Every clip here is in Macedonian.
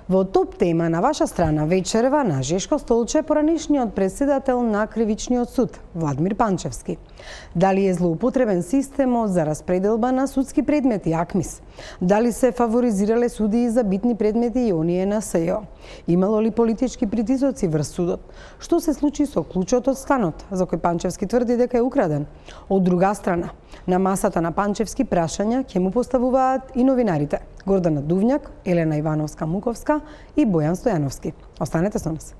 Во топ тема на ваша страна вечерва на Жешко столче поранишниот председател на Кривичниот суд, Владимир Панчевски. Дали е злоупотребен системот за распределба на судски предмети, АКМИС? Дали се фаворизирале судии за битни предмети и оние на СЈО? Имало ли политички притисоци врз судот? Што се случи со клучот од станот, за кој Панчевски тврди дека е украден? Од друга страна, на масата на Панчевски прашања ќе му поставуваат и новинарите Гордана Дувњак, Елена Ивановска-Муковска и Бојан Стојановски. Останете со нас.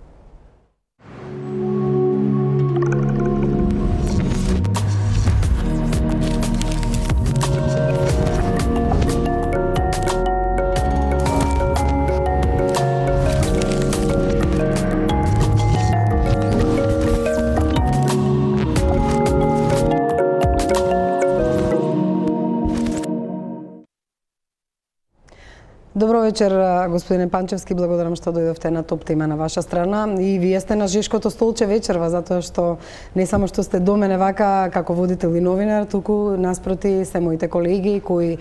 Добро вечер, господине Панчевски, благодарам што дојдовте на топ тема на ваша страна. И вие сте на Жешкото столче вечерва, затоа што не само што сте до мене вака како водител и новинар, туку наспроти се моите колеги кои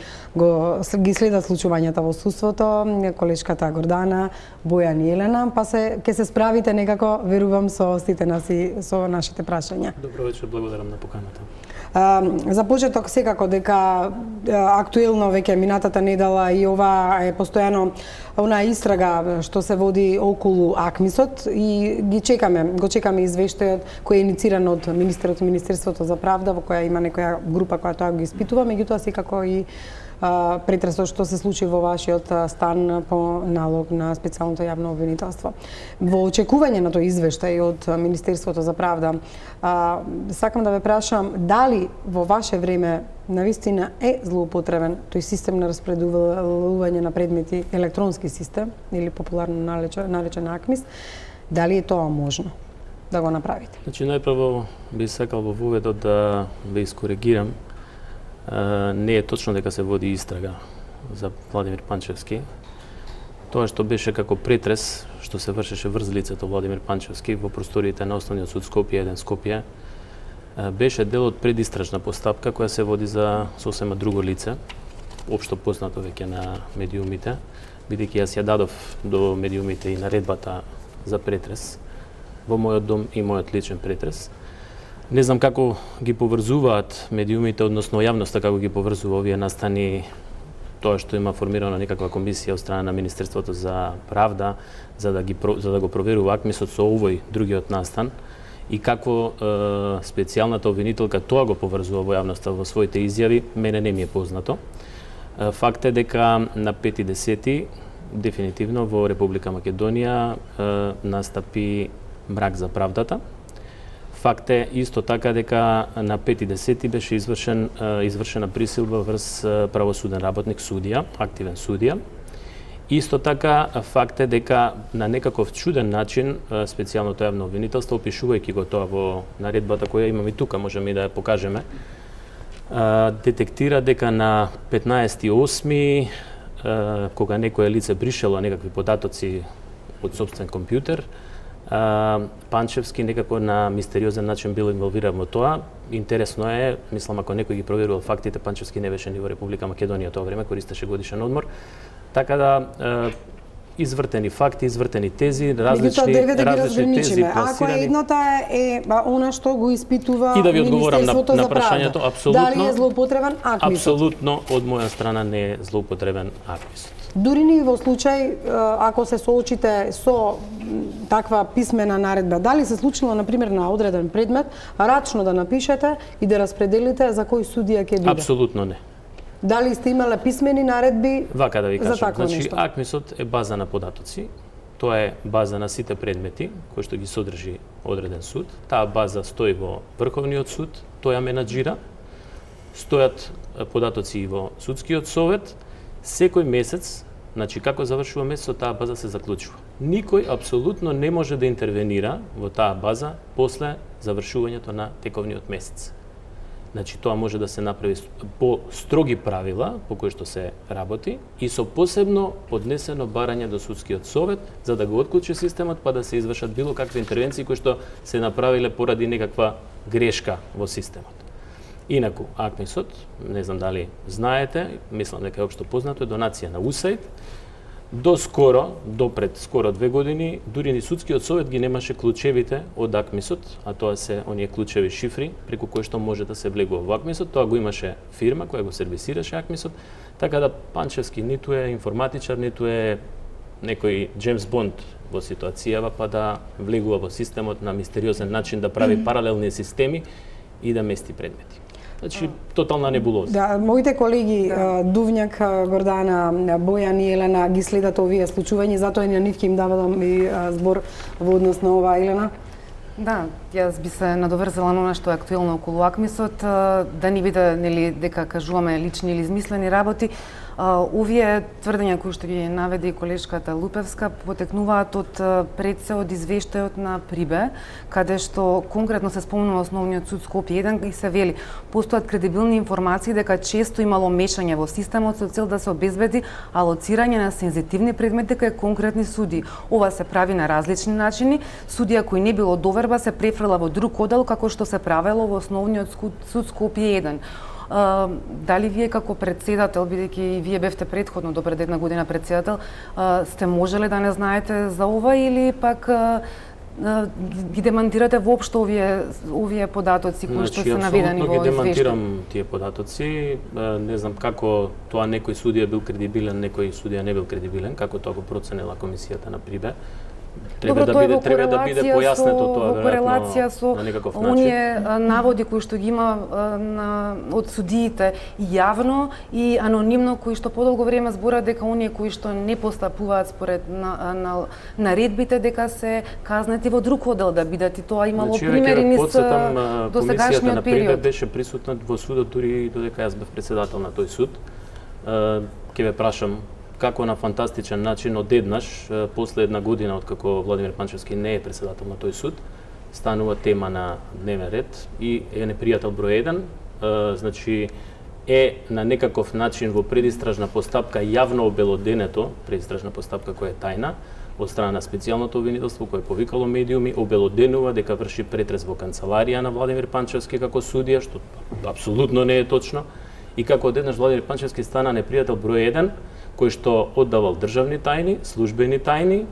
ги следат случувањата во судството, колешката Гордана, Бојан и Елена, па ќе се справите некако, верувам, со сите наси, со нашите прашања. Добро вечер, благодарам на поканата. За почеток секако дека актуелно веќе минатата недела и ова е постојано онаа истрага што се води околу АКМИСот и го чекаме извештајот кој е иницииран од Министерството за правда, во која има некоја група која тоа го испитува, меѓутоа секако и претресот што се случи во вашиот стан по налог на специјалното јавно обвинителство. Во очекување на тој извештај од Министерството за правда, сакам да ве прашам дали во ваше време навистина е злоупотребен тој систем на распределување на предмети, електронски систем или популарно наречен АКМИС, дали е тоа можно да го направите? Значи најпрво би сакал во воведот да ве искоригирам. Не е точно дека се води истрага за Владимир Панчевски. Тоа што беше како претрес, што се вршеше врз лицето Владимир Панчевски во просториите на Основниот суд Скопје 1 Скопје, беше дел од предистражна постапка која се води за сосема друго лице, општо познато веќе на медиумите, бидејќи јас ја дадов до медиумите и наредбата за претрес во мојот дом и мојот личен претрес. Не знам како ги поврзуваат медиумите, односно јавноста како ги поврзува овие настани, тоа што има формирана некаква комисија од страна на Министерството за правда за да го проверува АКМИСот со овој другиот настан и како специјалната обвинителка тоа го поврзува во јавноста во своите изјави, мене не ми е познато. Факт е дека на 5.10. дефинитивно во Република Македонија настапи мрак за правдата. Факт е исто така дека на 5.10. беше извршена присилба врз правосуден работник, судија, активен судија. Исто така факт е дека на некаков чуден начин специјалното јавно обвинителство, опишувајќи го тоа во наредбата која имаме и тука, можеме и да ја покажеме, детектира дека на 15.8. кога некое лице бришело некакви податоци од сопствен компјутер, Панчевски некако на мистериозен начин бил инволвиран во тоа. Интересно е, мислам, ако некој ги проверувал фактите, Панчевски не беше ни во Република Македонија тоа време, користеше годишен одмор. Така да извртени факти, извртени тези, различни тези пласирани. Ако едната е она што го испитува и да ви одговорам Министерството на за правда, прашањето, апсолутно. Дали е злоупотребен АКМИСот? Апсолутно, од моја страна не е злоупотребен АКМИСот. Дури ни во случај, ако се соочите со таква писмена наредба, дали се случило, например, на одреден предмет, рачно да напишете и да распределите за кој судија ќе биде? Апсолутно не. Дали сте имале писмени наредби Вака да ви кажам, значи нешто? АКМИСот е база на податоци. Тоа е база на сите предмети кои што ги содржи одреден суд. Таа база стои во Врховниот суд, тој ја менаџира. Стојат податоци и во судскиот совет. Секој месец, значи како завршува месецот, таа база се заклучува. Никој апсолутно не може да интервенира во таа база после завршувањето на тековниот месец. Значи тоа може да се направи по строги правила по кои што се работи и со посебно поднесено барање до судскиот совет за да го отклучи системот па да се извршат било какви интервенции кои што се направиле поради некаква грешка во системот. Инаку, АКМИСот, не знам дали знаете, мислам дека е општо познато, е донација на УСАИД. До пред скоро 2 години, дури ни судскиот совет ги немаше клучевите од АКМИСот, а тоа се оние клучеви шифри преку кои што може да се влегува во АКМИСот. Тоа го имаше фирма која го сервисираше АКМИСот, така да Панчевски ниту е информатичар, ниту е некој Джеймс Бонд во ситуацијава, па да влегува во системот на мистериозен начин, да прави паралелни системи и да мести предмети. Значи, тотална небулоза. Да, моите колеги Дувњак, Гордана, Бојан и Елена ги следат овие случувања, затоа и на нив ќе им давам и збор во однос на ова, Елена. Да, јас би се надоврзала на она што е актуелно околу АКМИСот, да не биде нели дека кажуваме лични или измислени работи. Овие тврдења кои што ги наведе и колешката Лупевска потекнуваат од пред се од извештајот на Прибе, каде што конкретно се спомнува Основниот суд Скопје 1 и се вели постојат кредибилни информации дека често имало мешање во системот со цел да се обезбеди алоцирање на сензитивни предмети кај конкретни судии. Ова се прави на различни начини. Судија кој не било доверба се префрла во друг одел како што се правело во Основниот суд Скопје 1. Дали вие како председател, бидејќи и вие бевте предходно до пред една година председател, сте можеле да не знаете за ова или пак ги демантирате воопшто овие податоци кои што се наведени во извештајот? Ги демантирам тие податоци. Не знам како тоа некој судија бил кредибилен, некој судија не бил кредибилен, како тоа го проценила комисијата на Прибе. Треба да биде појаснето тоа веројатно на некаков начин. Оние наводи кои што ги има од судиите јавно и анонимно, кои што подолго време зборат дека оние кои што не постапуваат според наредбите дека се казнети во друг одел да бидат, и тоа имало примери низ досегашниот период. Беше присутна во судот дури додека јас бев председател на тој суд. Ќе ве прашам како на фантастичен начин одеднаш, после една година откако Владимир Панчевски не е председател на тој суд, станува тема на дневен ред и е непријател број 1, значи е на некаков начин во предистражна постапка јавно обелоденето, предистражна постапка која е тајна, од страна на специјалното обвинителство кое повикало медиуми, обелоденува дека врши претрес во канцеларија на Владимир Панчевски како судија, што апсолутно не е точно, и како одеднаш Владимир Панчевски стана непријател број 1, кој што оддавал државни тајни, службени тајни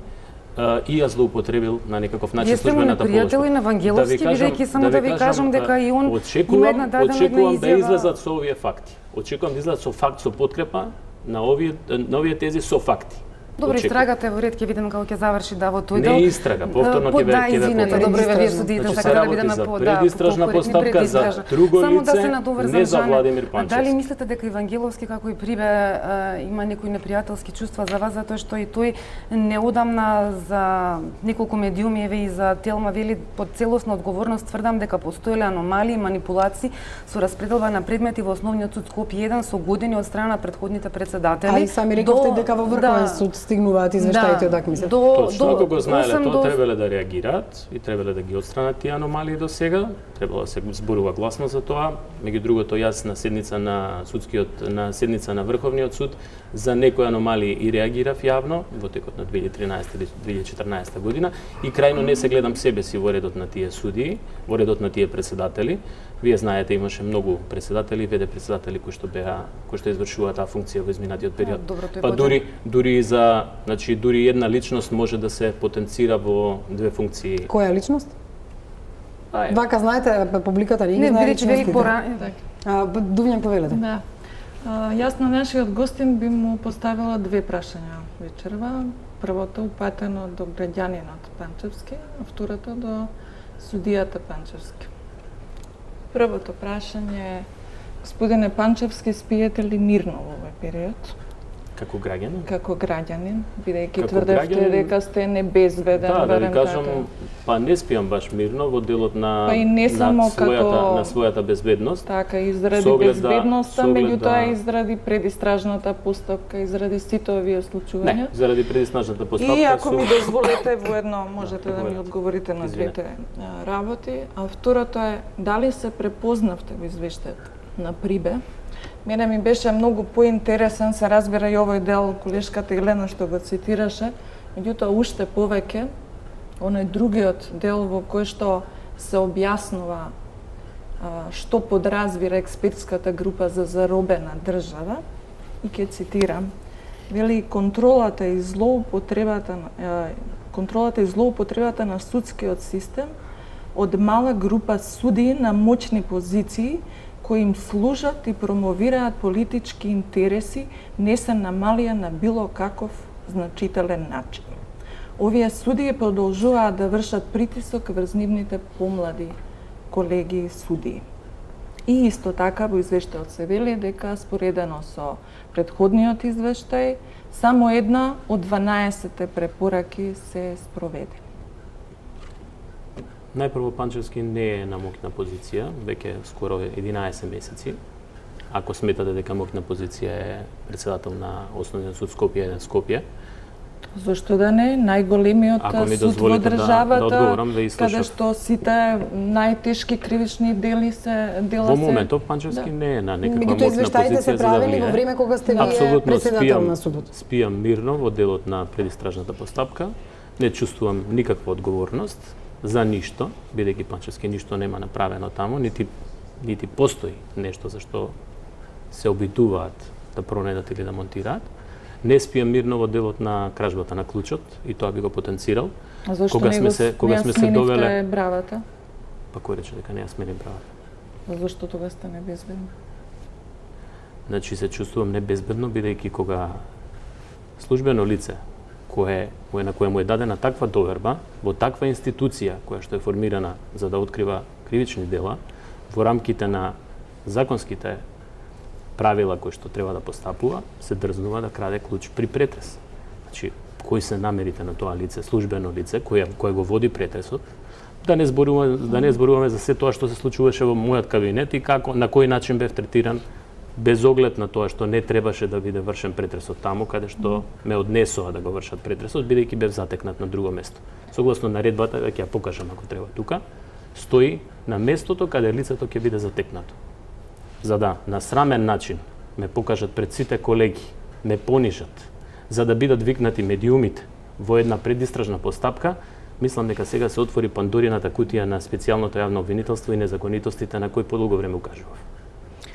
и ја злоупотребил на некаков начин службената положба. Вие сте му непријател и на Вангеловски, бидејќи само да ви кажам дека и он има една дадена изјава. Очекувам да излезат со овие факти. Очекувам да излезат со факт, со подкрепа на овие тези со факти. Добро, истрагата е во ред, ќе видиме како ќе заврши во тој дел. Не истрага, повторно ќе ве извинете, добро вие судите, така да бидеме по предистражна постапка за друго лице, не за Владимир Панчевски. Дали мислите дека Евангеловски како и Прибе има некои непријателски чувства за вас, затоа што и тој неодамна за неколку медиуми еве и за Телма вели под целосна одговорност тврдам дека постоеле аномалии и манипулации со распределба на предмети во Основниот суд Скопје 1 со години од страна на претходните председатели. А и сами рековте дека во Врховен суд стигнуваат извештаите од АКМИСот. Точно, ако го знаеле тоа, требале да реагираат и требале да ги отстранат тие аномалии до сега. Требало да се зборува гласно за тоа. Меѓу другото, јас на седница на Врховниот суд за некои аномалии и реагирав јавно во текот на 2013 или 2014 година и крајно не се гледам себе си во редот на тие судии, во редот на тие председатели. Вие знаете, имаше многу председатели, веде председатели кои што извршуваат таа функција во изминатиот период. Па дури една личност може да се потенцира во две функции. Која личност? Вака, знаете, публиката не ги знае личностите. Дувњак, повелете. Да. Јас на нашиот гостин би му поставила две прашања вечерва. Првото упатено до граѓанинот Панчевски, а второто до судијата Панчевски. Првото прашање е: господине Панчевски, спиете ли мирно во овој период? Како граѓанин? Како граѓанин, бидејќи тврдевте дека сте небезведен, да ви кажам, па не спиам баш мирно во делот на својата безбедност. Така, изради безбедноста, меѓутоа изради предистражната постапка, изради сите овие случувања. Не, заради предистражната постапка. И ако ми дозволите, воедно можете да ми одговорите на двете работи. А второто е, дали се препознавте во извештајот на Прибе? Мене ми беше многу поинтересен, се разбира и овој дел колешката Елена што го цитираше, меѓутоа уште повеќе оној другиот дел во кој што се објаснува што подразбира експертската група за заробена држава, и ќе цитирам: вели контролата и злоупотребата на судскиот систем од мала група судии на моćни позиции кои им служат и промовираат политички интереси, не се намалија на било каков значителен начин. Овие судии продолжуваат да вршат притисок врз нивните помлади колеги судии. И исто така во извештајот се вели дека споредено со претходниот извештај, само една од 12 препораки се спроведени. Најпрво, Панчевски не е на моќна позиција, веќе скоро 11 месеци. Ако сметате дека моќна позиција е председател на Основниот суд Скопје, Скопје. Зошто да не? Најголемиот суд во државата, каде што сите најтешки кривични дела се... Во моментов Панчевски не е на некаква моќна позиција. Извештаите се правени во време кога сте вие председател на судот. Спијам мирно во делот на предистражната постапка. Не чувствувам никаква одговорност за ништо, бидејќи Панчевски ништо нема направено таму, нити постои нешто за што се обидуваат да пронедат или да монтираат. Не спијам мирно во делот на кражбата на клучот и тоа би го потенцирал. А зашто кога сме се довеле бравата? Па кој рече дека не ја смени бравата? Зашто тога сте небезбедни? Значи се чувствувам небезбедно бидејќи кога службено лице на кое му е дадена таква доверба во таква институција која што е формирана за да открива кривични дела во рамките на законските правила кои што треба да постапува, се дрзнува да краде клуч при претрес. Значи, кои се намерите на тоа лице, службено лице, кое го води претресот, да не зборуваме за се тоа што се случуваше во мојот кабинет и на кој начин бев третиран без оглед на тоа што не требаше да биде вршен претресот таму, каде што ме однесоа да го вршат претресот, бидејќи бев затекнат на друго место. Согласно наредбата, ќе ја покажам ако треба тука, стои на местото каде лицето ќе биде затекнато. За да на срамен начин ме покажат пред сите колеги, ме понижат, за да бидат викнати медиумите во една предистражна постапка, мислам дека сега се отвори Пандорината кутија на специјалното јавно обвинителство и незаконитостите на кои подолго време укажував.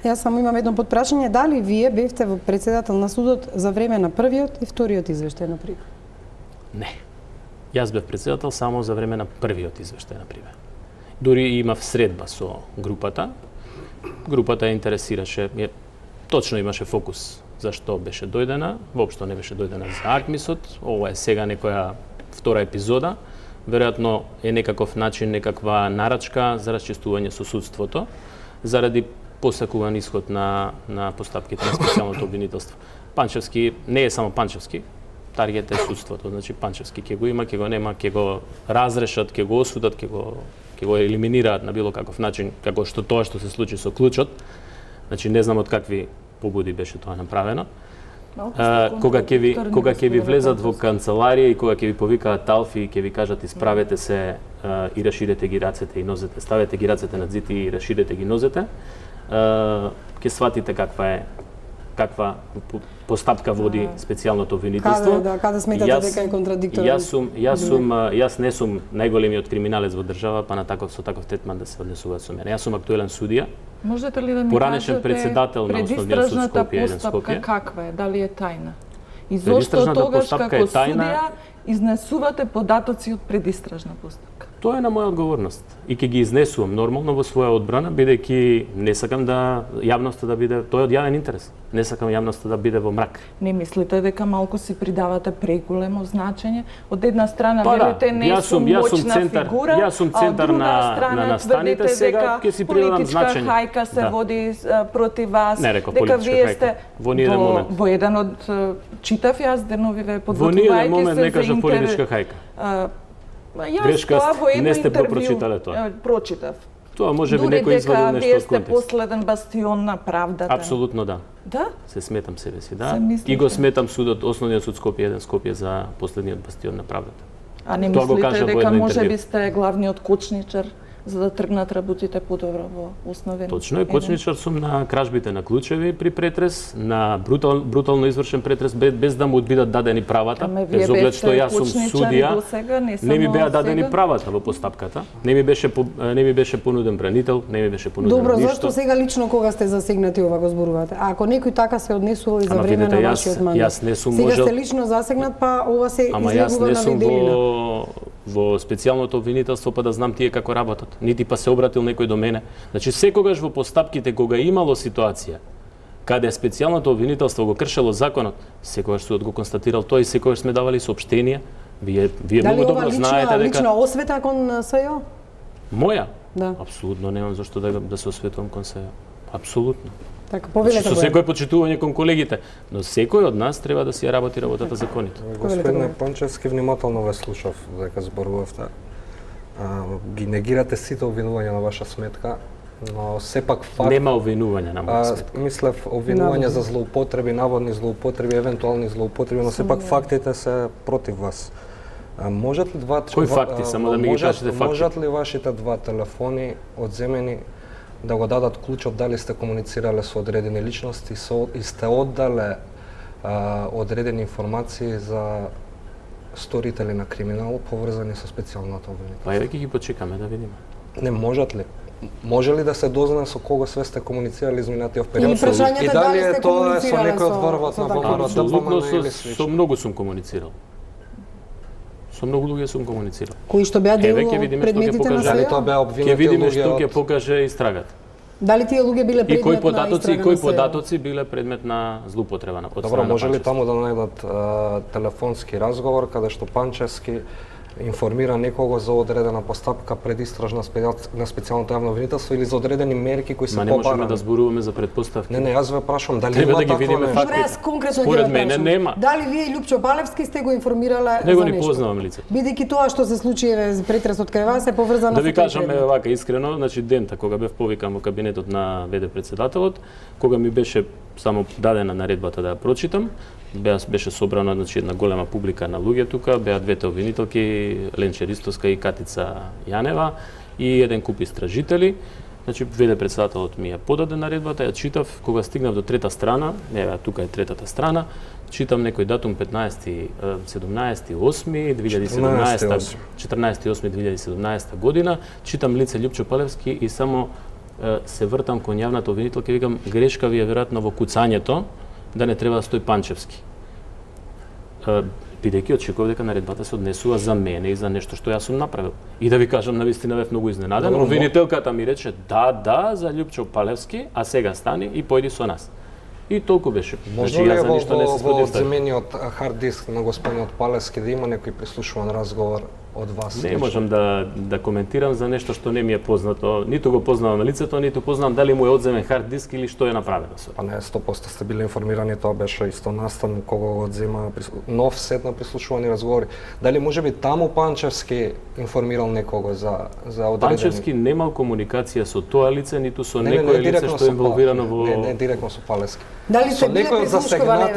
Јас само имам едно потпрашање, дали вие бевте во председател на судот за време на првиот и вториот извештај на Прибе? Не. Јас бев председател само за време на првиот извештај на Прибе. Дури имав средба со групата. Групата интересираше, точно имаше фокус зашто беше дојдена, воопшто не беше дојдена за Акмисот, ова е сега некоја втора епизода, веројатно е некаков начин, некаква нарачка за расчистување со судството, заради посакуван исход на постапките на специјалното обвинителство. Панчевски не е само Панчевски, таргет е судството, значи Панчевски ќе го има, ќе го нема, ќе го разрешат, ќе го осудат, ќе го елиминираат на било каков начин, како што тоа што се случи со клучот. Значи не знам од какви побуди беше тоа направено. Кога ќе ви влезат во канцеларија и кога ќе ви повикаат талфи и ќе ви кажат исправете се и раширете ги рацете и нозете, ставете ги рацете на зид и раширете ги нозете, ќе сватите каква постапка води специјалното обвинителство. Каде сметате дека е контрадикторно? Јас не сум најголемиот криминалец во држава, па со таков третман да се однесуваат со мене. Јас сум актуелен судија. Можете ли да ми поранешен председател на Основниот суд Скопје, постапка каква е? Дали е тајна? И зошто тогаш како судија изнесувате податоци од предистражна постапка? Тоа е на моја одговорност и ќе ги изнесувам нормално во своја одбрана, бидејќи не сакам да јавноста да биде, тоа е од јавен интерес. Не сакам јавноста да биде во мрак. Не мислите дека малку си придавате преголемо значење? Од една страна велите не сум моćна фигура, јас сум центар на настаните, сега ќе си придавам значење. Политичка хајка се води против вас, дека вие сте во еден од читав јас деновиве подготвувајќи се за политичка хајка. Грешка, не сте прочитале тоа. Прочитав. Тоа може би некој извадил нешто од контекст. Вие сте последен бастион на правдата. Апсолутно да. Да? Се сметам себе си, да. И го сметам судот, Основниот суд Скопје, Скопје за последниот бастион на правдата. А не мислите дека може би сте главниот кочничар за да тргнат работите подобро во основен. Точно е, почничар сум на кражбите на клучеви при претрес, на брутално извршен претрес без да му бидат дадени правата, без оглед што јас сум судија, не ми беа дадени правата во постапката, не ми беше понуден бранител, не ми беше понуден Добро, ништо. зашто сега лично кога сте засегнати ова го зборувате? А ако некој така се однесува и за време на вашиот мандат, јас не сум сега можел... сте лично засегнат, па ова се излегува на виделина. Ама јас не сум во специјалното обвинителство па да знам тие како работат. Нити па се обратил некој до мене. Значи секогаш во постапките кога имало ситуација каде специјалното обвинителство го кршело законот, секогаш судот го констатирал тоа и секогаш сме давали соопштенија. Вие многу добро знаете дека лична освета кон СЈО? Моја? Да. Апсолутно немам зашто да се осветувам кон СЈО. Апсолутно. Така, повелете Со секој почитување кон колегите, но секој од нас треба да си ја работи работата законито. Господине Панчевски, внимателно ве слушав дека зборувавте. Ги негирате сите обвинувања на ваша сметка, но сепак факт... Нема обвинување на моја сметка. Мислев обвинувања за злоупотреби, наводни злоупотреби, евентуални злоупотреби, но сепак фактите се против вас. Можат ли Кои факти, само да ми ги кажете факти? Можат ли вашите два телефони одземени да го дадат клучот дали сте комуницирале со одредени личности и сте оддале одредени информации за сторители на криминал поврзани со специјалното обвинителство? Па еве ќе ги почекаме да видиме. Не можат ли? Може ли да се дознае со кого све сте комуницирали изминатиот период? Или прашањето и дали дали сте е тоа со комуницирале некој од ворвот на ВМРО, Апсолутно или со слично? многу сум комуницирал. Со многу луѓе сум комуницирал. Кои што беа дел Еве ќе од видиме што ќе предметите на покаже. Дали тоа СЈО? беа Ќе обвинети видиме луѓе што ќе од... покаже истрагата. Дали тие луѓе биле И кои предмет на податоци истрага кои на СЈО? податоци биле предмет на злоупотреба на Добро, може ли таму да најдат телефонски разговор каде што Панчевски информира некого за одредена постапка предистражна на специјалното јавно обвинителство или за одредени мерки кои се Ма не можеме побарани? да зборуваме за предпоставки. Не, јас ве прашувам дали Треба има да ги такво видиме нешто? фактите. Добре, јас конкретно Според ќе мене прашам. нема. Дали вие и Лјупчо Палевски сте го информирале Него за не нешто? познавам лицето. Бидејќи тоа што се случи еве претресот кај вас е поврзано Да со ви тој кажам предмет. вака искрено, значи дента кога бев повикан во кабинетот на ВД председателот, кога ми беше само дадена наредбата да ја прочитам, беше собрана значи една голема публика на луѓе тука, беа двете обвинителки, Ленче Ристовска и Катица Јанева и еден куп истражители. Значи ВД председателот ми ја подаде наредбата, ја читав, кога стигнав до трета страна, еве тука е третата страна, читам некој датум 14.8.2017 година, читам лице Лјупчо Палевски и само се вртам кон јавната обвинителка и викам грешка ви е веројатно во куцањето да не треба да стои Панчевски. Бидејќи очекував дека наредбата се однесува за мене и за нешто што јас сум направил. И да ви кажам, навистина бев многу изненаден. Обвинителката ми рече да, за Лјупчо Палевски, а сега стани и појди со нас. И толку беше. Може ли во одземениот хард диск на господинот Палевски да има некој прислушуван разговор од вас? Не можам да коментирам за нешто што не ми е познато. Ниту го познавам лицето, ниту познавам дали му е одземен хард диск или што е направено со. Па не, 100% сте били информирани, тоа беше исто настан кога го одзема нов сет на прислушувани разговори. Дали можеби таму Панчевски информирал некого за одредени? Панчевски немал комуникација со тоа лице, ниту со некое лице што е инволвирано во... Не директно со Палевски. Дали сте биле прислушкувани?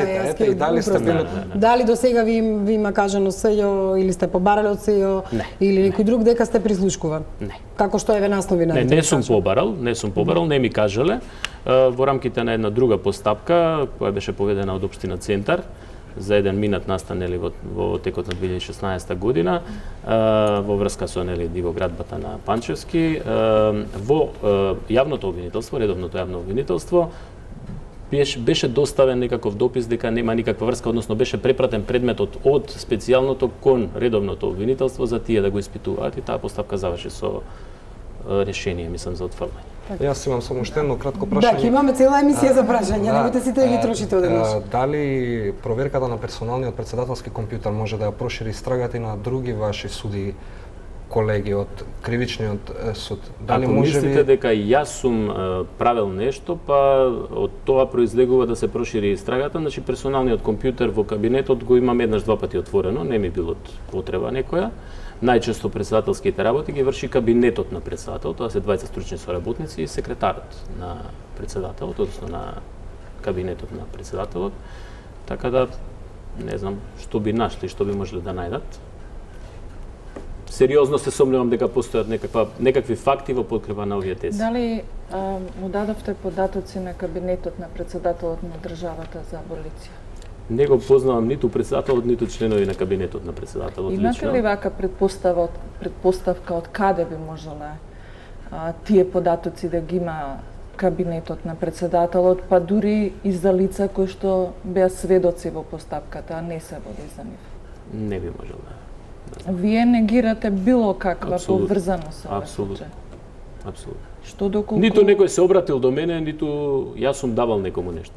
Дали до сега ви има кажано СЈО или сте побарале од СЈО или некој друг дека сте прислушкуван? Не. Како што еве нас новинарите? Не сум побарал, не ми кажале. Во рамките на една друга постапка која беше поведена од општина Центар за еден минат настанели во текот на 2016 година во врска со дивоградбата на Панчевски во јавното обвинителство, редовното јавно обвинителство беше доставен некаков допис дека нема никаква врска, односно беше препратен предметот од специјалното кон редовното обвинителство за тие да го испитуваат и таа постапка заврши со решение, мислам, за отфрлање. Јас имам само уште едно кратко прашање. Да, имаме цела емисија за прашања, немојте сите да ги трошите одеднаш. Дали проверката на персоналниот председателски компјутер може да ја прошири истрагата и на други ваши суди, колеги од кривичниот суд? Дали Ако мислите дека јас сум правил нешто, па од тоа произлегува да се прошири истрагата, значи персоналниот компјутер во кабинетот го имам еднаш-два пати отворено, не ми било потреба некоја. Најчесто председателските работи ги врши кабинетот на председател, тоа се двајца стручни соработници и секретарот на председателот, односно на кабинетот на председателот. Така да не знам што би нашли, што би можеле да најдат. сериозно се сомневам дека постојат некакви факти во подкрепа на овие тези. Дали му дадовте податоци на кабинетот на председателот на државата за аболиција? Не го познавам ниту председателот, ниту членови на кабинетот на председателот лично. Имате ли вака предпоставка од каде би можеле тие податоци да ги има кабинетот на председателот, па дури и за лица кои што беа сведоци во постапката, а не се води за нив? Не би можел да. Вие негирате било каква поврзаност со овој случај? Апсолутно. Што доколку... Ниту некој се обратил до мене, ниту јас сум давал некому нешто.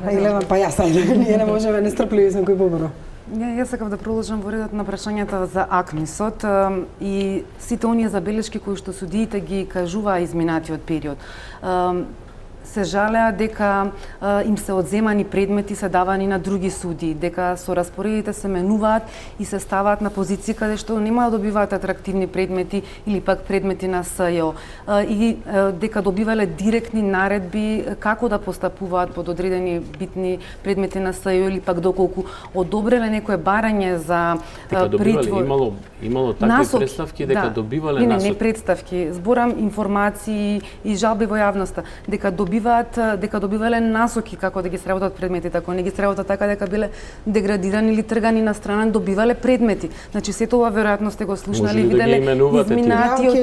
Елена, па јас, ние не можеме, нестрпливи сме кој поборо. Јас сакав да продолжам во редот на прашањата за АКМИСот и сите оние забелешки кои што судиите ги кажуваа изминатиот период. Се жалеа дека им се одземани предмети, се давани на други суди, дека со распоредите се менуваат и се ставаат на позиции каде што нема да добиваат атрактивни предмети или пак предмети на СЈО и дека добивале директни наредби како да постапуваат под одредени битни предмети на СЈО или пак доколку одобреле некое барање за притвор. Имало такви представки дека добивале насоки. Не представки, зборам информации и жалби во јавноста, дека добивале насоки како да ги сработат предметите, ако не ги сработат така дека биле деградирани или тргани на страна, добивале предмети. Значи сето ова веројатно сте го слушнали, виделе изминатиот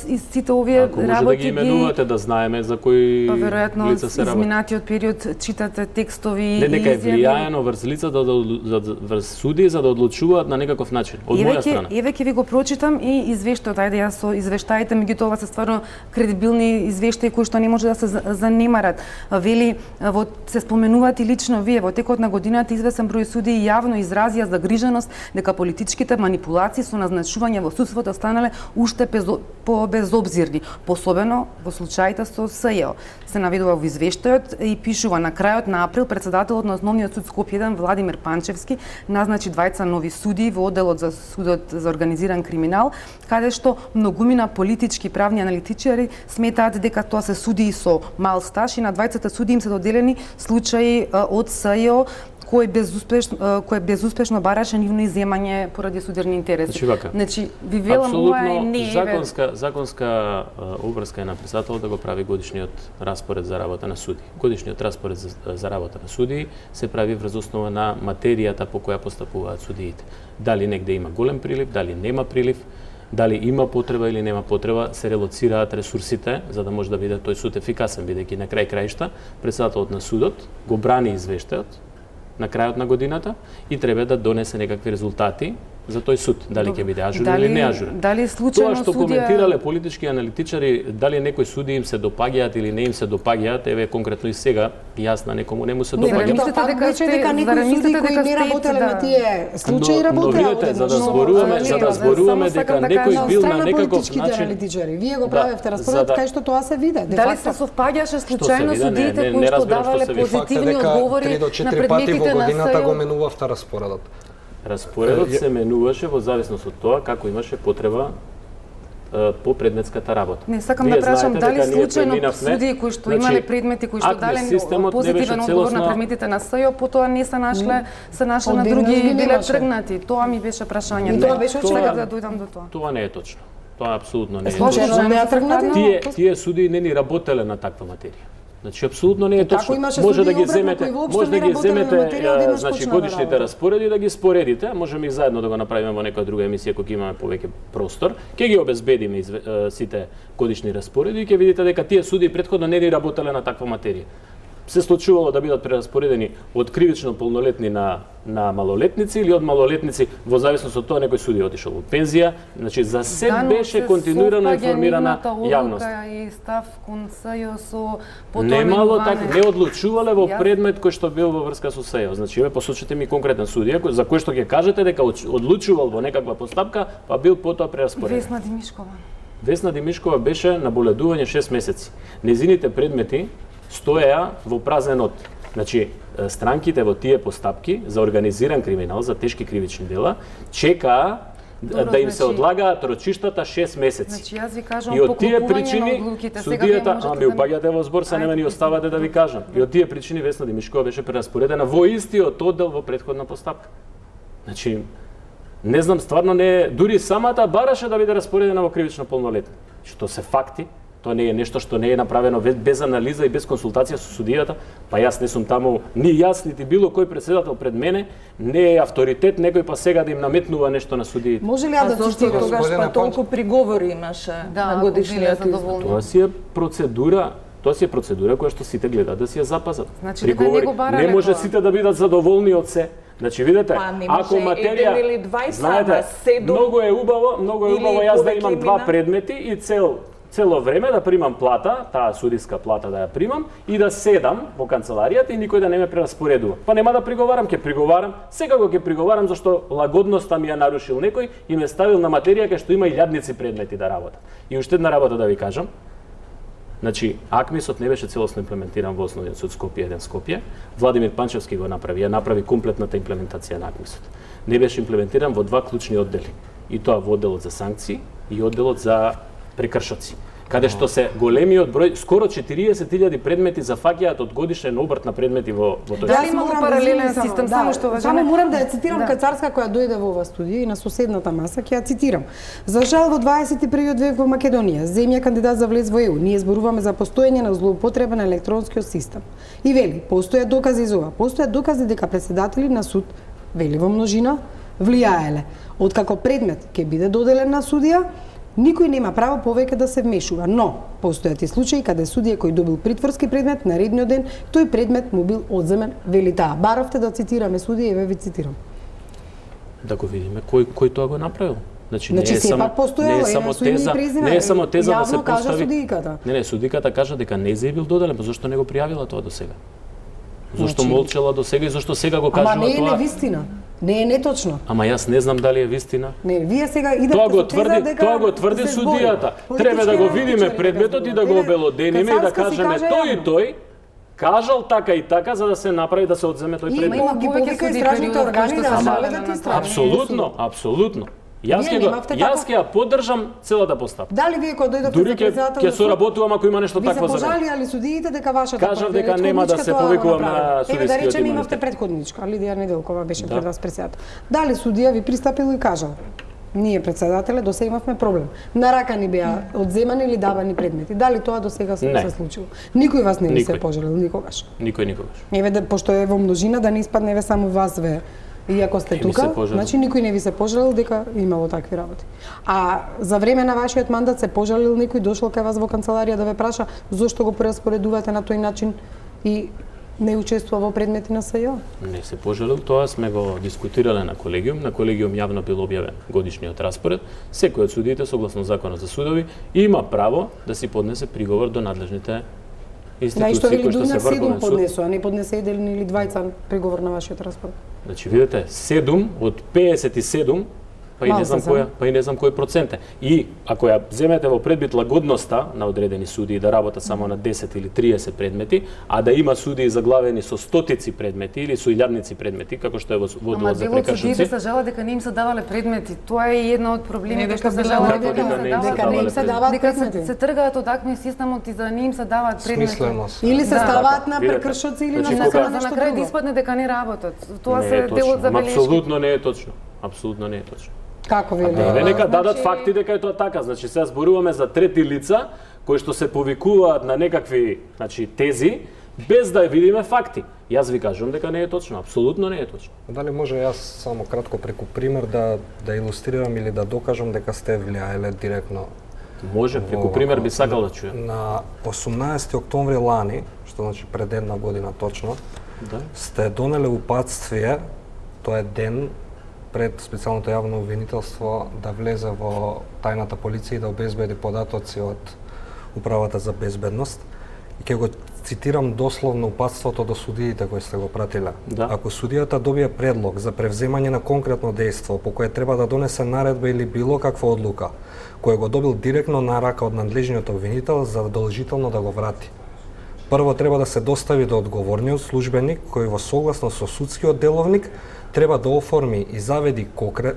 и сите овие работи ги... Ако може да ги именувате, да знаеме за кои лица се работи. Изминатиот период читате текстови и изјави. Нека е влијаено врз лица врз суди за да одлучуваат на некаков начин. Од моја страна. Еве ќе ви го прочитам и извештајот, ајде јас со извештаите, меѓутоа ова се стварно кредибилни извештаи кои што не може да се занемарат. Вели, се споменуваат и лично вие, во текот на годината извесен број судии јавно изразија загриженост дека политичките манипулации со назначување во судството станале уште безобзирни, посебно во случаите со СЈО. Се наведува во извештајот и пишува: на крајот на април председателот на Основниот суд Скопје 1 Владимир Панчевски назначи 2 нови судии во одделот за судот за организиран криминал, каде што многумина политички правни аналитичари сметаат дека тоа се судии со мал стаж и на 20 судии им се доделени случаи од СЈО кој безуспешно бараше нивно изземање поради судирни интереси. Значи, ви велам, ова е не законска обврска е на председателот да го прави годишниот распоред за работа на суди. Годишниот распоред за работа на суди се прави врз основа на материјата по која постапуваат судиите. Дали негде има голем прилив, дали нема прилив, дали има потреба или нема потреба, се релоцираат ресурсите за да може да биде тој суд ефикасен, бидејќи на крај краишта председателот на судот го брани извештајот на крајот на годината и треба да донесе некакви резултати за тој суд, дали ќе биде ажурен или не ажурен. Дали случајно тоа што коментирале политички аналитичари, дали некои суди им се допаѓаат или не им се допаѓаат, еве конкретно и сега, јас на некому не му се допаѓа. Не, мислите дека некои суди кои не работеле на тие случаи работеа одеднаш. За да зборуваме дека некој бил на некаков начин. Вие го правевте распоред кај што тоа се виде. Дали се совпаѓаше случајно судиите кои што давале позитивни одговори на предметите на годината го менувавте распоредот? Распоредот се менуваше во зависност од тоа како имаше потреба по предметската работа. Не сакам да прашам дали случајно судии кои што имале предмети кои што дале позитивен одговор на предметите на СЈО, потоа не се нашле на други биле тргнати. Тоа ми беше прашањето. И тоа беше очевидно да дојдам до тоа. Тоа не е точно. Тоа апсолутно не е точно. Тие судии не ни работеле на таква материја. Значи апсолутно не е точно. Може да ги земете, значи годишните распореди да ги споредите, можеме и заедно да го направиме во некоја друга емисија кога имаме повеќе простор. Ќе ги обезбедиме сите годишни распореди и ќе видите дека тие судии претходно не ни работеле на таква материја. Се случувало да бидат прераспоредени од кривично полнолетни на малолетници или од малолетници во зависност од тоа некој судија отишол во пензија, значи за се беше континуирано информирана јавност. И став кон СЈО со немало така, не одлучувале во предмет кој што бил во врска со СЈО. Значи еве посочете ми конкретен судија за кој што ќе кажете дека одлучувал во некаква постапка, па бил потоа прераспореден. Весна Димишкова. Весна Димишкова беше на боледување 6 месеци. Незините предмети стоеа во празен од. Значи, странките во тие постапки за организиран криминал, за тешки кривични дела, чекаа да им се одлагаат рочиштата 6 месеци. Значи, јас ви кажам, и од тие причини судијата, ми упаѓате во збор, се нема ни оставате да ви кажам. И од тие причини Весна Димишкова беше прераспоредена во истиот оддел во претходна постапка. Значи, Не знам, стварно не дури самата бараше да биде распоредена во кривично полнолетни. Што се факти, тоа не е нешто што не е направено без анализа и без консултација со судијата, па јас не сум таму, ни јас, нити било кој председател пред мене, не е авторитет некој па сега да им наметнува нешто на судиите. Може ли ја да цитирам? Тогаш па толку приговори имаше на годишниот избор. Тоа си е процедура која што сите гледаат да си ја запазат. Значи, приговори, не може сите да бидат задоволни од се. Значи видете, ако материја, знаете, многу е убаво јас да имам два предмети и цело време да примам плата, таа судиска плата да ја примам и да седам во канцеларијата и никој да не ме прераспоредува. Па нема да приговарам, ќе приговарам, секако ќе приговарам зашто лагодноста ми ја нарушил некој и ме ставил на материја кај што има илјадници предмети да работам. И уште една работа да ви кажам. Значи, АКМИСот не беше целосно имплементиран во Основниот суд Скопје 1 Скопје. Владимир Панчевски го направи, ја направи комплетната имплементација на АКМИСот. Не беше имплементиран во два клучни оддели. И тоа во одделот за санкции и одделот за прекршоци. Каде што се големиот број, скоро 40.000 предмети зафаќаат од годишен обрт на предмети во тој. Дали имало паралелен систем, само што Само морам да ја цитирам Кацарска која дојде во ова студија и на соседната маса ќе ја цитирам. За жал во 21 век во Македонија, земја кандидат за влез во ЕУ, ние зборуваме за постоење на злоупотреба на електронскиот систем. И вели, постојат докази за ова. Постојат докази дека претседатели на суд, вели во множина, влијаеле. Откако предмет ќе биде доделен на судија, никој нема право повеќе да се вмешува, но постојат и случаи каде судија кој добил притворски предмет наредниот ден, тој предмет му бил одземен, вели таа. Баравте да цитираме судија и ви цитирам. Да го видиме кој тоа го направил. Значи не е само теза да се постави. Не, судиката кажа дека не е бил доделен, па зошто не го пријавила тоа до сега? Зошто молчела до сега и зошто сега го кажува тоа? Ама не е невистина. Не е неточно. Ама јас не знам дали е вистина. Не, вие сега идете тоа го тврди судијата. Треба да го видиме предметот и да го обелодениме и да кажеме тој кажал така и така за да се направи да се одземе тој предмет. Има повеќе истражните органи да жалат да истражат. Апсолутно. Јас ќе ја поддржам целата поставка. Дали вие кога дојдовте за председател ќе соработувам ако има нешто такво за мене. Ви се пожалија судиите дека вашата кажав дека нема да се повикувам на судискиот имунитет. Да речеме имавте претходничка, Лидија Неделкова беше пред вас председател. Дали судија ви пристапил и кажал: ние председателе до сега имавме проблем. На рака ни беа одземани или давани предмети. Дали тоа до сега се случило? Никој вас не ви се пожалил никогаш. Никогаш. Еве пошто е во множина да не испадне само вас ве. Иако сте тука, значи никој не ви се пожалил дека имало такви работи. А за време на вашиот мандат се пожалил некој, дошол кај вас во канцеларија да ве праша зошто го прераспоредувате на тој начин и не учествува во предмети на СЈО? Не се пожалил, тоа сме го дискутирале на колегиум. На колегиум јавно бил објавен годишниот распоред. Секој од судиите, согласно Законот за судови, има право да си поднесе приговор до надлежните институции кои што се Врховен суд. Поднесува, не поднесе еден или двајца приговор на вашиот распоред. Значи видите, 7 од 57 па и не знам кој процент е. И ако ја земете во предвид лагодноста на одредени судии да работат само на 10 или 30 предмети, а да има судии заглавени со стотици предмети или со илјадници предмети, како што е во одделот за прекршоци. Ама судиите се жала дека не им се давале предмети. Тоа е една од проблемите што се жала дека не им се даваат предмети. Се тргаат од АКМИ системот и за да не им се даваат предмети. Или се ставаат на прекршоци или на нешто за на крај да испадне дека не работат. Тоа се делот за белешки. Апсолутно не е точно. Апсолутно не е точно. Како ви нека дадат факти дека е тоа така. Значи сега зборуваме за трети лица кои што се повикуваат на некакви, значи тези без да видиме факти. Јас ви кажувам дека не е точно, апсолутно не е точно. Дали може јас само кратко преку пример да илустрирам или да докажам дека сте влијаеле директно? Може, преку пример би сакал да чујам. На 18 октомври лани, што значи пред една година точно, сте донеле упатствие, тоа е ден пред специјалното јавно обвинителство да влезе во тајната полиција и да обезбеди податоци од Управата за безбедност. И ќе го цитирам дословно упатството до судиите кои сте го пратиле. Ако судијата добие предлог за превземање на конкретно дејство по кое треба да донесе наредба или било каква одлука, кој го добил директно на рака од надлежниот обвинител, задолжително да го врати. Прво треба да се достави до одговорниот службеник кој во согласно со судскиот деловник треба да оформи и заведи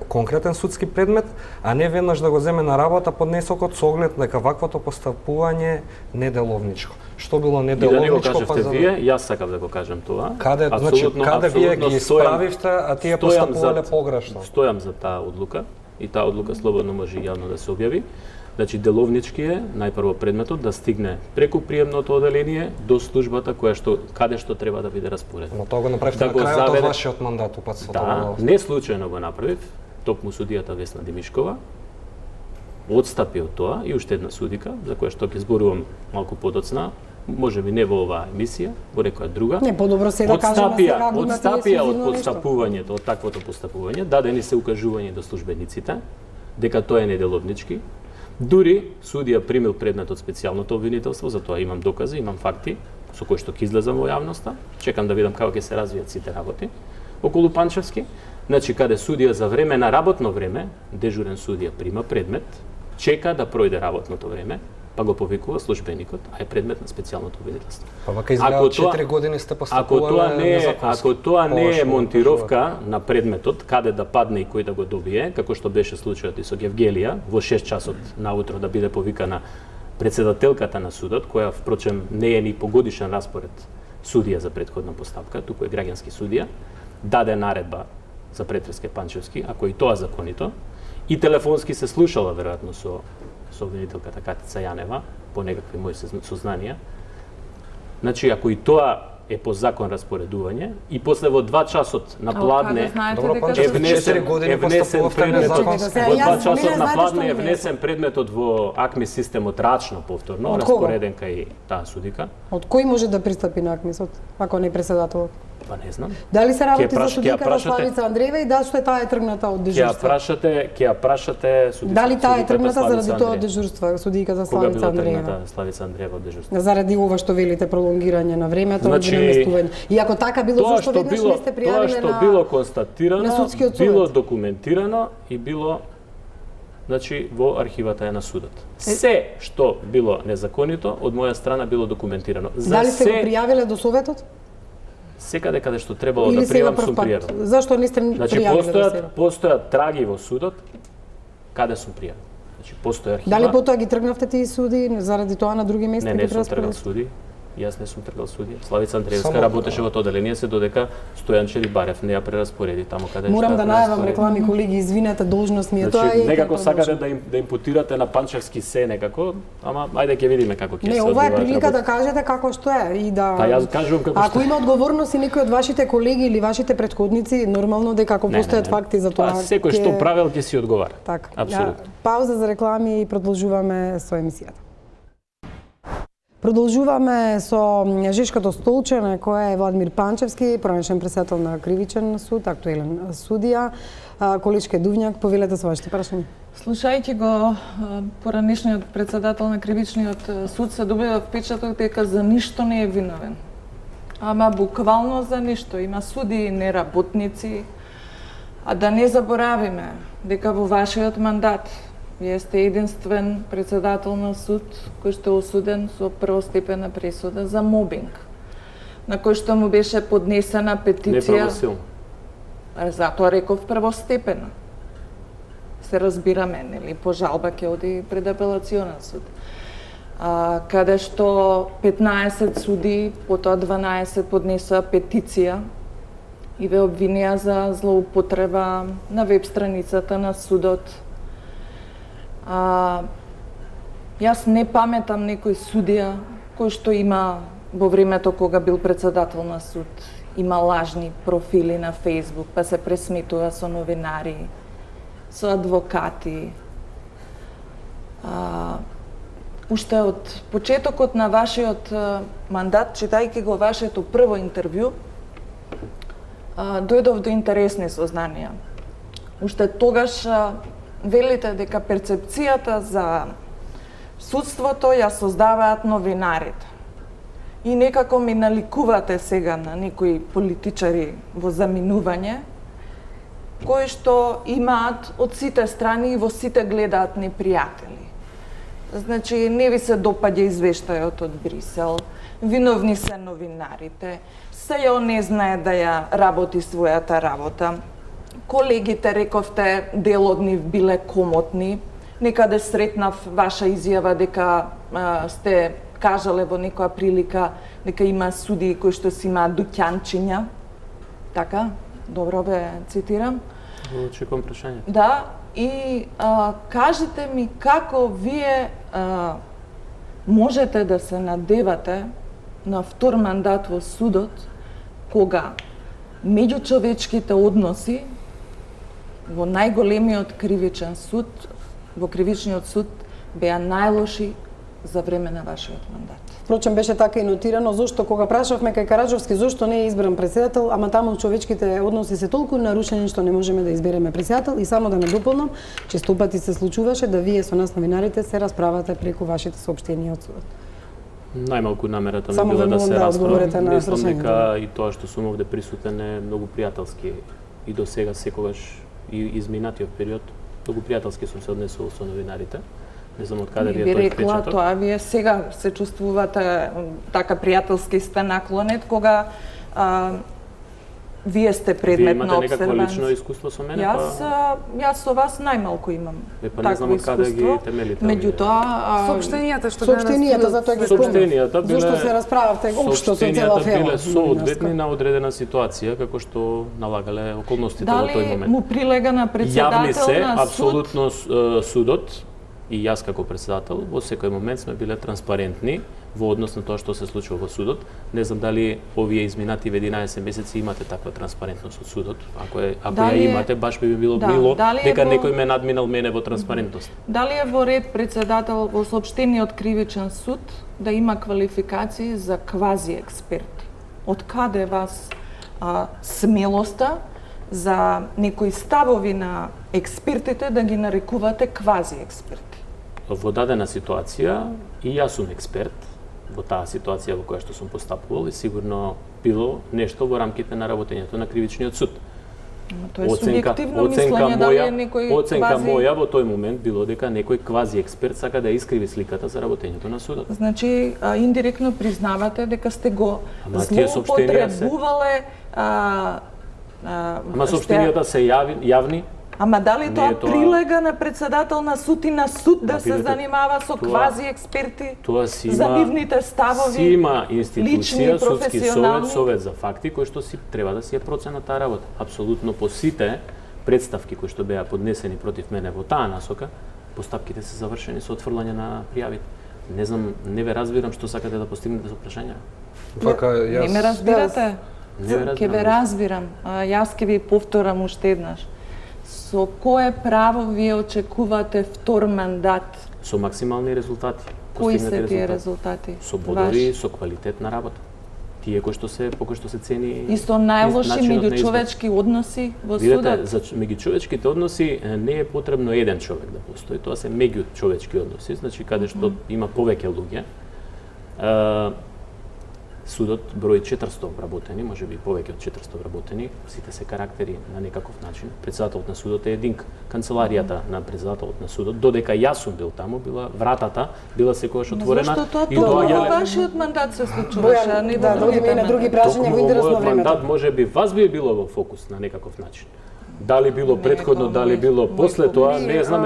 конкретен судски предмет, а не веднаш да го земе на работа поднесокот со оглед дека ваквото постапување неделовничко. Што било неделовничко? И да не го кажевте вие, јас сакав да го кажем тоа. Каде, значи, каде вие ги исправивте, а тие постапувале погрешно? Стојам за таа одлука и таа одлука слободно може јавно да се објави. Значи, деловнички е најпрво предметот да стигне преку приемното оделение до службата каде што треба да биде распореден. Но тоа го направивте на крајот од вашиот мандат, упатството. Да, не случајно го направив, токму судијата Весна Димишкова одстапи од тоа и уште една судика, за која што ќе зборувам малку подоцна, можеби не во оваа емисија, во некоја друга. Не, подобро се да кажеме сега го одстапија од постапувањето, од таквото постапување, дадени се укажување до службениците дека тоа е неделовнички. Дури судија примил предметот специјалното обвинителство, за тоа имам докази, имам факти со кои што ќе излезам во јавноста. Чекам да видам како ќе се развијат сите работи околу Панчевски. Значи, каде судија за време на работно време, дежурен судија прима предмет, чека да пројде работното време, па го повикува службеникот, а е предмет на специјалното обвинителство. Па вака изгледа 4 години сте постапувале незаконски. Ако тоа не е монтировка на предметот, каде да падне и кој да го добие, како што беше случајот и со Гевгелија, во 6 часот наутро да биде повикана председателката на судот, која впрочем не е ни по годишен распоред судија за претходна постапка, туку е граѓански судија, даде наредба за претреске Панчевски, ако и тоа законито, и телефонски се слушала веројатно со обвинителката Катица Јанева, по некакви мои сознанија. Значи, ако и тоа е по закон распоредување, и после во 2 часот на пладне е внесен предметот, во 2 часот на пладне е внесен предметот во АКМИ системот рачно повторно, распореден кај таа судика. Од кој може да пристапи на АКМИСот, ако не председателот? Па не знам. Дали се работи за судиката Славица Андреева и дали што е таа е тргната од дежурство? Ќе ја прашате судиката. Дали таа е тргната заради тоа дежурство, судиката Славица Андреева? Кога била Славица Андреева од дежурство? Заради ова што велите пролонгирање на времето, наместување. И ако така било, зашто веднаш не сте пријавиле тоа што било констатирано, било документирано и било значи во архивата е на судот. Се што било незаконито од моја страна било документирано. Дали се го пријавиле до советот? Секаде каде што требало да пријавам сум пријавил. Зашто не сте пријавиле до сега? Постојат траги во судот каде сум пријавил. Значи постои архива. Дали потоа ги тргнавте тие суди заради тоа на други места? Не сум тргнал суди. Јас не сум тргал судија. Славица Андреевска работеше во тоа оделение, се додека Стојан Черибарев не ја прераспореди таму каде Морам да најавам реклами, колеги, извинете, должност ми е тоа е. Некако сакате да импутирате на Панчевски се некако, ама ајде ќе видиме како ќе се одвива. Не, ова е прилика да кажете како што е и да. Па јас кажувам како што. Ако има одговорност и некој од вашите колеги или вашите претходници, нормално дека ако постојат факти за тоа. Па секој што правел ќе си одговара. Така. Апсолутно. Пауза за реклами и продолжуваме со емисијата. Продолжуваме со Жешкото столче на која е Владимир Панчевски, пронешен председател на Кривичен суд, актуелен судија. Количке Дувњак, повелете со вашите прашања. Слушајќи го поранешниот председател на Кривичниот суд, се добива впечаток дека за ништо не е виновен. Ама буквално за ништо. Има суди и неработници. А да не заборавиме дека во вашиот мандат вие сте единствен председател на суд кој што е осуден со првостепена пресуда за мобинг, на кој што му беше поднесена петиција. Неправосилно. Затоа реков првостепена. Се разбираме, нели, по жалба ќе оди пред апелационен суд. Каде што 15 суди, потоа 12 поднесоа петиција и ве обвинија за злоупотреба на веб страницата на судот. Јас не паметам некој судија кој што има во времето кога бил председател на суд, има лажни профили на Facebook, па се пресметува со новинари, со адвокати. Уште од почетокот на вашиот мандат, читајќи го вашето прво интервју, дојдов до интересни сознанија. Уште тогаш велите дека перцепцијата за судството ја создаваат новинарите. И некако ми наликувате сега на некои политичари во заминување, кои што имаат од сите страни и во сите гледаат непријатели. Значи, не ви се допаѓа извештајот од Брисел, виновни се новинарите, СЈО не знае да ја работи својата работа, колегите, рековте, дел од нив биле комотни, некаде сретнав ваша изјава дека сте кажале во некоја прилика дека има судии кои што си имаат дуќанчиња, така, добро бе цитирам. Очекувам прашањето. Да, и кажете ми како вие можете да се надевате на втор мандат во судот, кога меѓучовечките односи во најголемиот кривичен суд, во кривичниот суд, беа најлоши за време на вашиот мандат. Впрочем, беше така и нотирано, зошто кога прашавме кај Караджовски зошто не е избран председател, ама таму човечките односи се толку нарушени што не можеме да избереме председател. И само да надополнам, често пати се случуваше да вие со нас новинарите се расправате преку вашите соопштенија од судот. Најмалку намерата ми Само била да се расправам. Мислам прашањето. дека и тоа што сум овде присутен е многу пријателски и до сега секогаш и изминатиот период многу пријателски сум се однесувал со новинарите. Не знам од каде ви е тој рекла впечаток. тоа, вие сега се чувствувате така пријателски сте наклонет кога вие сте предмет на Вие имате некакво обсерванција. лично искуство со мене? Јас со вас најмалку имам Не такво знам од каде ги искуство. темелите. Меѓутоа, Соопштенијата што Соопштенијата, затоа ги спомнав. Соопштенијата биле Зошто се расправавте општо со цела афера? биле соодветни на одредена ситуација како што налагале околностите во тој дали момент. му прилега на Јавни председател се на суд? апсолутно судот и јас како председател во секој момент сме биле транспарентни во однос на тоа што се случува во судот. Не знам дали овие изминати 11 месеци имате таква транспарентност од судот. Ако ја имате, баш би било мило дека некој ме надминал мене во транспарентност. Дали е во ред председател во соопштениот кривичен суд да има квалификации за квази експерти? Од каде вас смелоста за некои ставови на експертите да ги нарекувате квази експерти? Во дадена ситуација и јас сум експерт во таа ситуација во која што сум постапувал и сигурно било нешто во рамките на работењето на кривичниот суд. Тоа е субјективно мислење, дали е некој оценка моја во тој момент било дека некој квази експерт сака да искриви сликата за работењето на судот. Значи, индиректно признавате дека сте го злоупотребувале Ама соопштенијата се јавни. Ама дали тоа прилега на председател на суд и на суд да се занимава со квази експерти за нивните ставови? Си има институција, судски совет за факти кој што си треба да си ја процена таа работа. Апсолутно по сите представки кои што беа поднесени против мене во таа насока, постапките се завршени со отфрлање на пријавите. Не знам, не ве разбирам што сакате да постигнете со прашања. Не ме разбирате? Ке ве разбирам. Јас ке ви повторам уште еднаш. Со кое право вие очекувате втор мандат? Со максимални резултати. Кои се тие резултати? Со бодови, со квалитет на работа. Тие кои што се цени. И со најлоши меѓучовечки односи во судот? Видете, за меѓучовечките односи не е потребно еден човек да постои, тоа се меѓучовечки односи, значи каде што има повеќе луѓе. Судот брои 400 вработени, можеби повеќе од 400 вработени, сите се карактери на некаков начин. Председателот на судот е единка. Канцеларијата на председателот на судот, додека јас сум бил таму, вратата била секогаш отворена и доаѓале. Вашиот мандат се случуваше, не во други прашања во интересно време. Мандат можеби вас би било во фокус на некаков начин. Дали било претходно, дали било после тоа, не знам,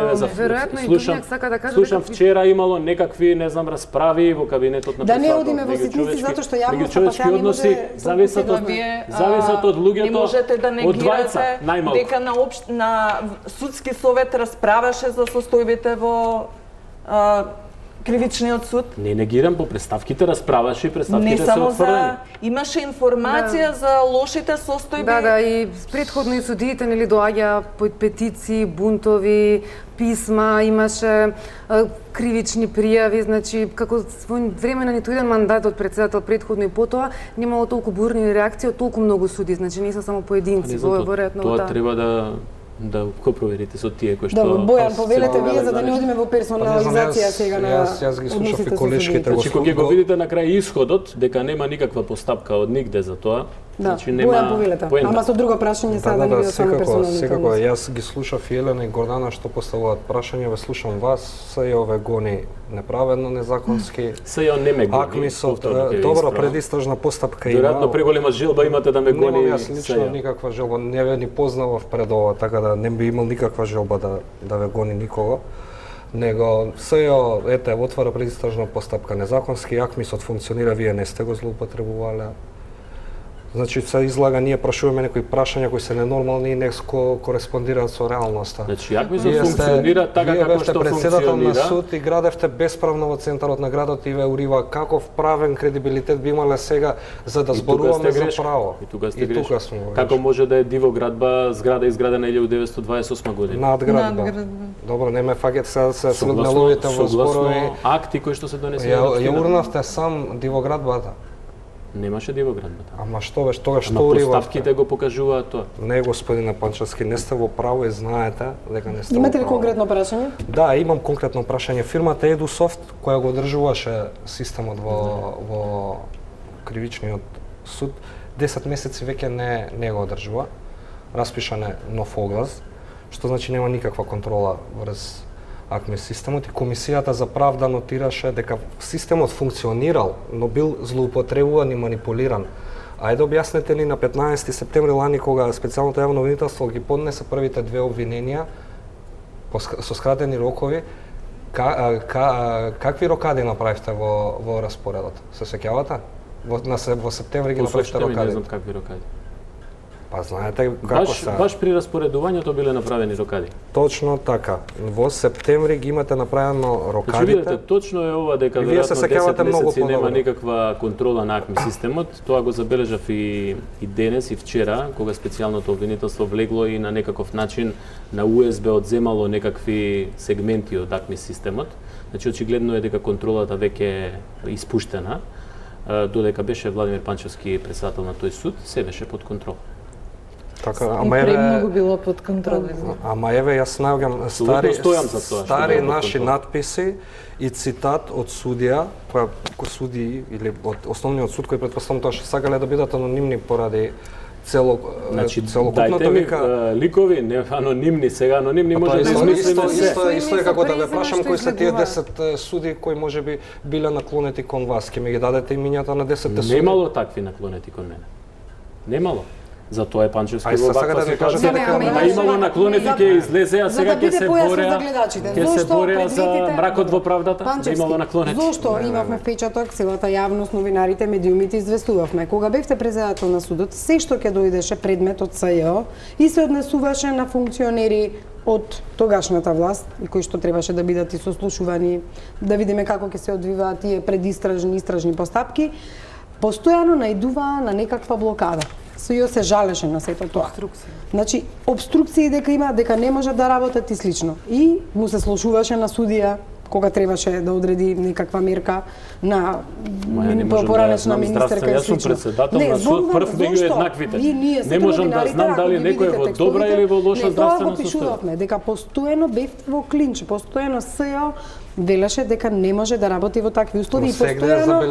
слушам вчера имало некакви, не знам, расправи во кабинетот на председателот. Да не одиме во ситници затоа што јавноста односи зависат од луѓето, не можете да негирате дека на судски совет расправаше за состојбите во кривичниот суд. Не негирам, по представките расправаше и представките се отфрлени. Имаше информација за лошите состојби. Да, и претходно и судиите нели доаѓа петиции, бунтови, писма, имаше кривични пријави, значи како време на ниту еден мандат од председател претходно и потоа немало толку бурни реакции од толку многу суди, значи не се само поединци, веројатно тоа треба да Да го проверите со тие кои што... Добро, Бојан, повелете вие за да не одиме во персонализација сега на Јас ги слушав и колешките Значи, кога го видите на крај исходот, дека нема никаква постапка од нигде за тоа, да, значи нема Бојан, повелете. поента. Ама со друго прашање сега да не биде само персоналните. Секако, јас ги слушав и Елена и Гордана што поставуваат прашања, ве слушам вас, се ове гони неправедно, незаконски. Се ја не ме гони. Акмисот, добро, предистражна постапка има. Веројатно преголема желба имате да ме гони. Немам јас лично никаква желба, не ве ни познавав пред ова, така да не би имал никаква желба да ве гони никого. Него СЈО ете отвара предистражна постапка незаконски, Акмисот функционира, вие не сте го злоупотребувале. Значи се излага, ние прашуваме некои прашања кои се ненормални и не кореспондираат со реалноста. Значи, Акмисот функционира така како што функционира. Вие сте председател на функционира. суд и градевте безправно во центарот на градот и ве урива каков правен кредибилитет би имале сега за да зборуваме за право. И тука сте И тука грешни. сме. Како може да е дивоградба, зграда изградена 1928 година? Надградба. Добро, не ме фаќате сега се смеловите во зборови. Акти кои што се донесени. Ја урнавте сам дивоградбата. Немаше дивоградбата. Ама што беше, тогаш што Ама уривавте? поставките го покажуваат тоа. Не, господине Панчевски, не сте во право и знаете дека не сте во право. Имате ли конкретно прашање? Да, имам конкретно прашање. Фирмата EduSoft, која го одржуваше системот во кривичниот суд, 10 месеци веќе не го одржува. Распишан е нов оглас, што значи нема никаква контрола врз Акмис системот и Комисијата за правда нотираше дека системот функционирал, но бил злоупотребуван и манипулиран. Ајде објаснете ни на 15 септември лани кога специјалното јавно обвинителство ги поднесе првите две обвиненија со скратени рокови, какви рокади направивте во распоредот? Се сеќавате? Во септември ги направивте рокади. Не знам какви рокади. Па знаете како се... Баш при распоредувањето биле направени рокади. Точно така. Во септември ги имате направено рокадите. Значи, видите, точно е ова дека веројатно 10 месеци нема никаква контрола на Акми системот. Тоа го забележав и денес и вчера, кога специјалното обвинителство влегло и на некаков начин на УСБ одземало некакви сегменти од Акми системот. Значи, очигледно е дека контролата веќе е испуштена. Додека беше Владимир Панчевски председател на тој суд, се беше под контрол. Така, ама премногу било под контрола. Ама еве јас наоѓам стари наши надписи и цитат од судија која суди или од основниот суд кој претпоставам тоа што сакале да бидат анонимни поради целокупната вика ликови, не анонимни, сега анонимни може да измислиме се. Исто е како да ве прашам кои се тие 10 суди кои можеби биле наклонети кон вас, ќе ми ги дадете имињата на 10 суди? Немало такви наклонети кон мене. Немало. Затоа е Панчевски во ваква ситуација. Да имало наклонети ќе излезеа, сега ќе се бореа за мракот во правдата. Да имало наклонети. Зошто имавме впечаток, целата јавност, новинарите, медиумите известувавме. Кога бевте председател на судот, се што ќе дојдеше предмет од СЈО и се однесуваше на функционери од тогашната власт и кои што требаше да бидат и сослушувани, да видиме како ќе се одвиваат тие истражни постапки, постојано наидуваа на некаква блокада. СЈО се жалеше на сето тоа. Значи, обструкции дека не може да работат и слично. И му се слушуваше на судија кога требаше да одреди некаква мерка на поранешна министерка и слично. Јас сум председател на суд, прв меѓу еднаквите. Не можам да знам дали некој е во добра или во лоша здравствена состојба. Пишувавме дека постојано бевте во клинч, постојано СЈО велеше дека не може да работи во такви услови и постојано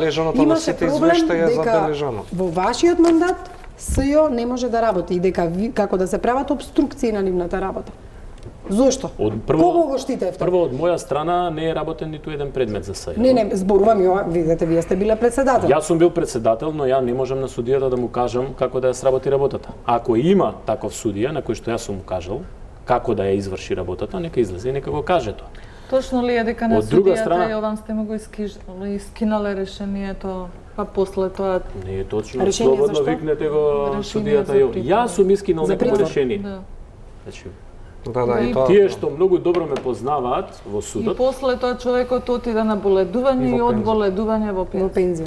имаше проблем дека во вашиот мандат СЈО не може да работи и дека како да се прават обструкции на нивната работа. Зошто? Кого го штитевте? Прво, од моја страна не е работен ниту еден предмет за СЈО. Не, зборувам ја, видите, вие сте биле председател. Јас сум бил председател, но ја не можам на судијата да му кажам како да ја сработи работата. Ако има таков судија на кој што јас сум му кажал како да ја изврши работата, нека излезе и нека го каже тоа. Точно ли е дека на судијата Јован сте го искинале решението, па после тоа... Не е точно, слободно викнете го судијата Јован. Јас сум искинал некој решение. Значи, и тоа. Тие што многу добро ме познаваат во судот. И после тоа човекот отиде на боледување и од боледување во пензија.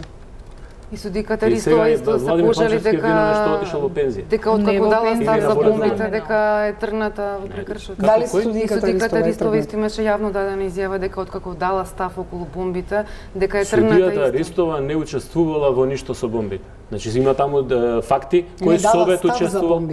И судиката Ристова исто се пожали дека откако дала стар за бомбите, дека е тргната во прекршок. Дали судиката Ристова исто имаше јавно дадена изјава дека откако дала став околу бомбите, дека е тргната исто. Судијата Ристова не учествувала во ништо со бомбите. Значи има таму факти кои Совет учествувал.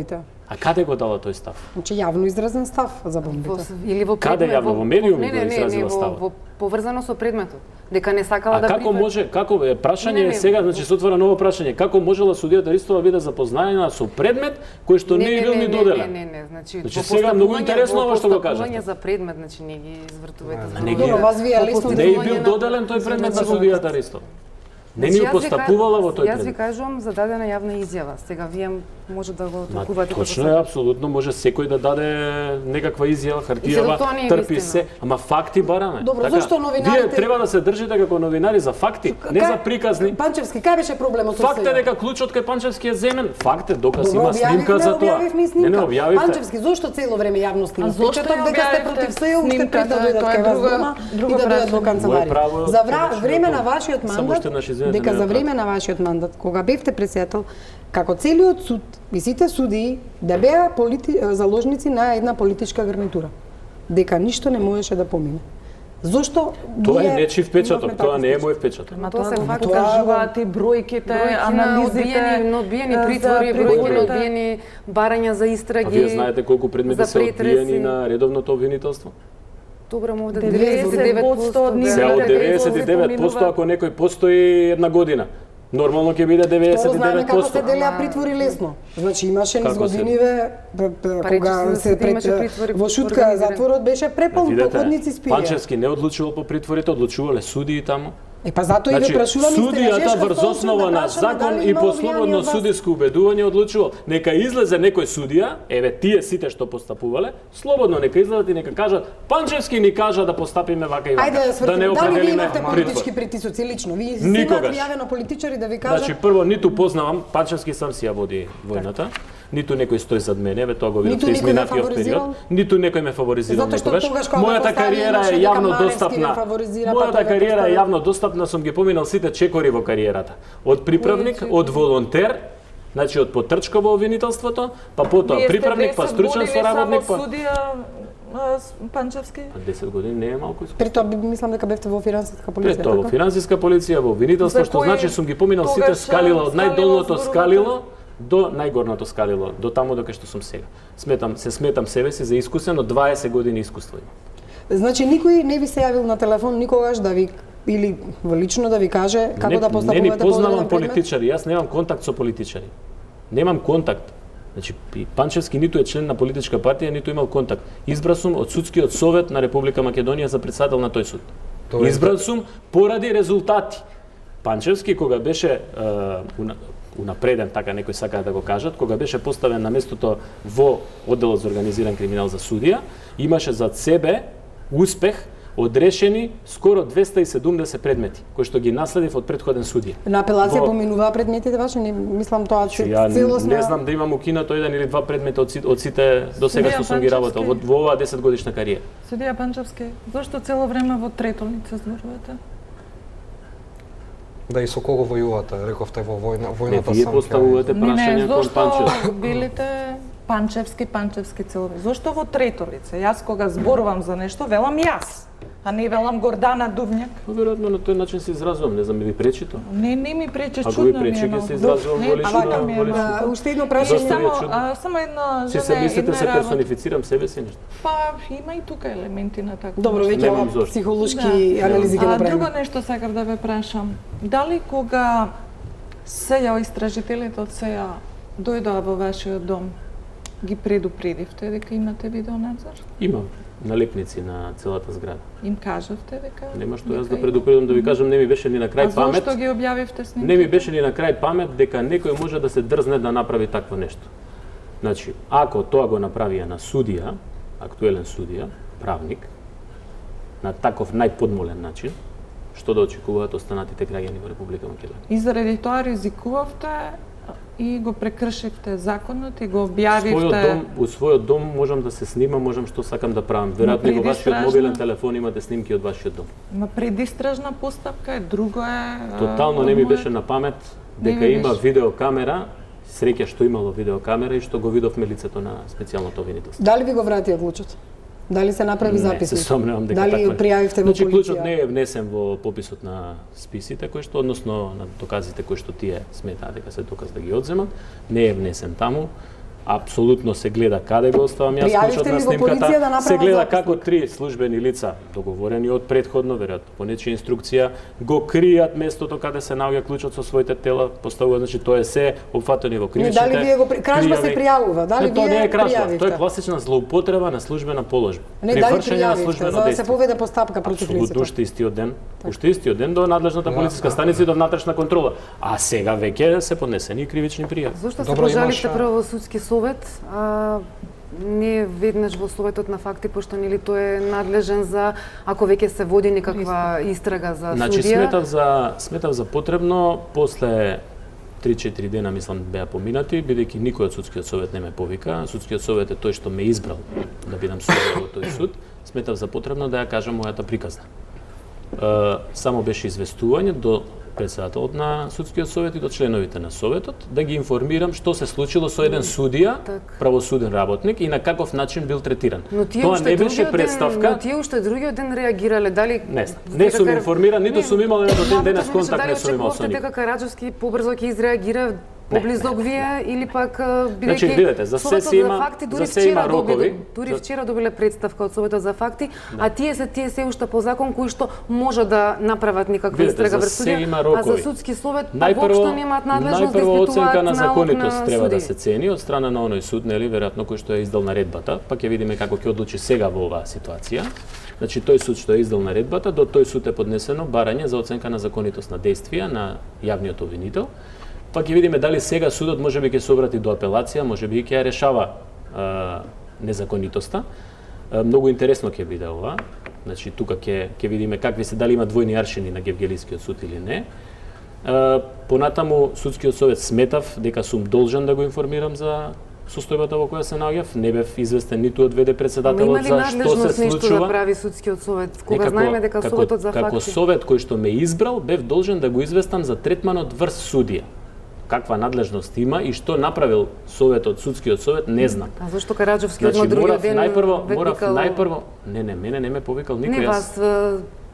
А каде го дала тој став? Значи јавно изразен став за бомбите. Или во Каде јавно? Во медиуми го изразила ставот? Во поврзано со предметот. Дека не сакала да како може, како е прашање сега, значи се отвора ново прашање, како можела судијата Ристова биде запознаена со предмет кој што не е бил ни доделен? Не, значи сега многу интересно ова што го кажете. Постапување за предмет, значи не ги извртувате за Добро, вас вие лесно не е бил доделен тој предмет на судијата Ристова. Не ни постапувала во тој предмет. Јас ви кажувам за дадена јавна изјава. Сега вие може да го толкувате како точно е, апсолутно може секој да даде некаква изјава, хартијава, трпи се, ама факти бараме. Добро, така, зошто новинарите вие треба да се држите како новинари за факти, не за приказни. Панчевски, кај беше проблемот со Факт е дека клучот кај Панчевски е земен. Факт е, доказ има снимка за тоа. Не објавивте. Панчевски, зошто цело време јавност има? Зошто дека сте против СЈО, уште пред да дојдат кај вас дома и да дојдат во канцеларија. За време на вашиот мандат, дека за време на вашиот мандат, кога бевте претседател, како целиот суд и сите судии да беа заложници на една политичка гарнитура, дека ништо не можеше да помине. Зошто тоа е нечив впечаток, тоа не е мој впечаток. Тоа се факт кажуваат и бројките, анализите на одбиени притвори, бројки на одбиени барања за истраги. А вие знаете колку предмети се одбиени на редовното обвинителство? Добро, може 99% од нив. Се од 99% ако некој постои една година. Нормално ќе биде 99%. Знаеме како се делеа притвори лесно. Значи имаше низ годиниве кога се во шутка затворот беше преполн походници спија. Панчевски не одлучувал по притворите, одлучувале судии таму. Па затоа и ве прашувам судијата врз основа на закон и по слободно судиско убедување одлучувал. Нека излезе некој судија, еве тие сите што постапувале, слободно нека излезат и нека кажат Панчевски ни кажа да постапиме вака и вака. Да не определиме дали ви имавте политички притисоци лично? Вие си имате јавено политичари да ви кажат. Значи прво ниту познавам, Панчевски сам си ја води војната. Ниту некој стои зад мене, еве тоа го видовте изминатиот период. Ниту некој ме фаворизирал некогаш. Мојата кариера е јавно достапна. Мојата кариера е јавно достапна, сум ги поминал сите чекори во кариерата. Од приправник, од волонтер, значи од потрчка во обвинителството, па потоа приправник, па стручен соработник, па судија Панчевски. 10 години не е малку. Пред тоа мислам дека бевте во финансиска полиција. Пред тоа во финансиска полиција, во обвинителство, што значи сум ги поминал сите скалила, од најдолното скалило до најгорното скалило, до таму до кај што сум сега. Сметам себе си за искусен, од 20 години искуство има. Значи никој не ви се јавил на телефон никогаш да ви или лично да ви каже како да постапувате? Не ни познавам политичари, јас немам контакт со политичари. Немам контакт. Значи Панчевски ниту е член на политичка партија, ниту имал контакт. Избран сум од судскиот совет на Република Македонија за претседател на тој суд. Избран сум поради резултати. Панчевски кога беше унапреден, така некој сака да го кажат, кога беше поставен на местото во одделот за организиран криминал за судија, имаше зад себе успех одрешени скоро 270 предмети, кои што ги наследив од претходен судија. На апелација поминуваа предметите ваши, не мислам тоа целосно. Не знам да имам укинато еден или два предмета од сите до сега што сум ги работел во оваа 10 годишна кариера. Судија Панчевски, зошто цело време во третолице зборувате? Да, и со кого војувате? Рековте во војната сам. Вие поставувате прашања кон Панчевски. Зошто билите Панчевски цело време? Зошто во трето лице? Јас кога зборувам за нешто, велам јас, а не велам Гордана Дувњак. Веројатно на тој начин се изразувам, не знам, ми пречи тоа? Не ми пречи, чудно ми е. Ако ви пречи, ќе се изразувам во лично. Уште едно прашање. Само една Си се мислите се персонифицирам себе си нешто? Па има и тука елементи на така. Добро, веќе ова психолошки анализи ќе направиме. Друго нешто сакав да ве прашам. Дали кога СЈО истражителите од СЈО дојдоа во вашиот дом, ги предупредивте дека имате видеонадзор? Имам налепници на целата зграда. Им кажавте дека нема што јас да предупредам, да ви кажам, не ми беше ни на крај памет. А зошто ги објавивте снимките? Не ми беше ни на крај памет дека некој може да се дрзне да направи такво нешто. Значи, ако тоа го направија на судија, актуелен судија, правник, на таков најподмолен начин, што да очекуваат останатите граѓани во Република Македонија? И заради тоа ризикувавте и го прекршивте законот и го објавивте. У својот дом можам да се снимам, можам што сакам да правам. Веројатно и во вашиот мобилен телефон имате снимки од вашиот дом. На предистражна постапка е, друго е. Тотално не ми беше на памет дека има видеокамера, среќа што имало видеокамера и што го видовме лицето на специјалното обвинителство. Дали ви го вратија клучот? Дали се направи записник? Не, се сомневам дека дали така. Дали пријавивте во полиција? Значи клучот не е внесен во пописот на списите кои што, односно на доказите кои што тие сметаат дека се доказ да ги одземат, не е внесен таму. апсолутно се гледа каде го оставам јас клучот на снимката, се гледа како 3 службени лица, договорени од претходно, веројатно по нечија инструкција, го кријат местото каде се наоѓа клучот со своите тела, поставуваат, значи тоа е се опфатено во кривичните. Дали вие го кражба се пријавува? Дали тоа не е кражба, пријавивте? тоа е класична злоупотреба на службена положба. Не, дали пријавивте, за да се поведе постапка против лицето? Апсолутно, уште истиот ден до надлежната полициска станица и до внатрешна контрола. А сега веќе се поднесени кривични пријави. Зошто се пожалите прво во судски совет, не веднаш во советот на факти, пошто нели тој е надлежен за ако веќе се води некаква истрага за судија? Значи сметав за потребно после 3-4 дена мислам беа поминати, бидејќи никој од судскиот совет не ме повика. Судскиот совет е тој што ме избрал да бидам судија во тој суд. Сметав за потребно да ја кажам мојата приказна. Само беше известување до председателот на судскиот совет и до членовите на советот да ги информирам што се случило со еден судија, правосуден работник и на каков начин бил третиран. Тоа не беше представка. Но тие уште другиот ден реагирале, дали не сум информиран, ниту сум имал до ден денес контакт не сум имал со никој. Дека Караджовски побрзо ќе изреагира поблизок вие или пак бидејќи значи видете, за се се има рокови. Дури вчера добиле представка од Советот за факти, а тие се уште по закон кои што може да направат никаква истрага врз судија, а за судски совет воопшто немаат надлежност да испитуваат оценка на законитост треба да се цени од страна на оној суд, нели, веројатно кој што е издал наредбата, па ќе видиме како ќе одлучи сега во оваа ситуација. Значи тој суд што е издал наредбата, до тој суд е поднесено барање за оценка на законитост на действија на јавниот обвинител. Па ќе видиме дали сега судот можеби ќе се обрати до апелација, можеби ќе ја решава незаконитоста. Многу интересно ќе биде ова. Значи тука ќе видиме какви се, дали има двојни аршини на Гевгелискиот суд или не. Понатаму судскиот совет сметав дека сум должен да го информирам за состојбата во која се наоѓав, не бев известен ниту од ВД председателот за што се случува. Нешто да прави судскиот совет, кога знаеме дека советот за факти. Како совет кој што ме избрал, бев должен да го известам за третманот врз судија. Каква надлежност има и што направил советот, судскиот совет, не знам. А зашто Караджовски одма другиот ден најпрво мене не ме повикал никој. Не вас,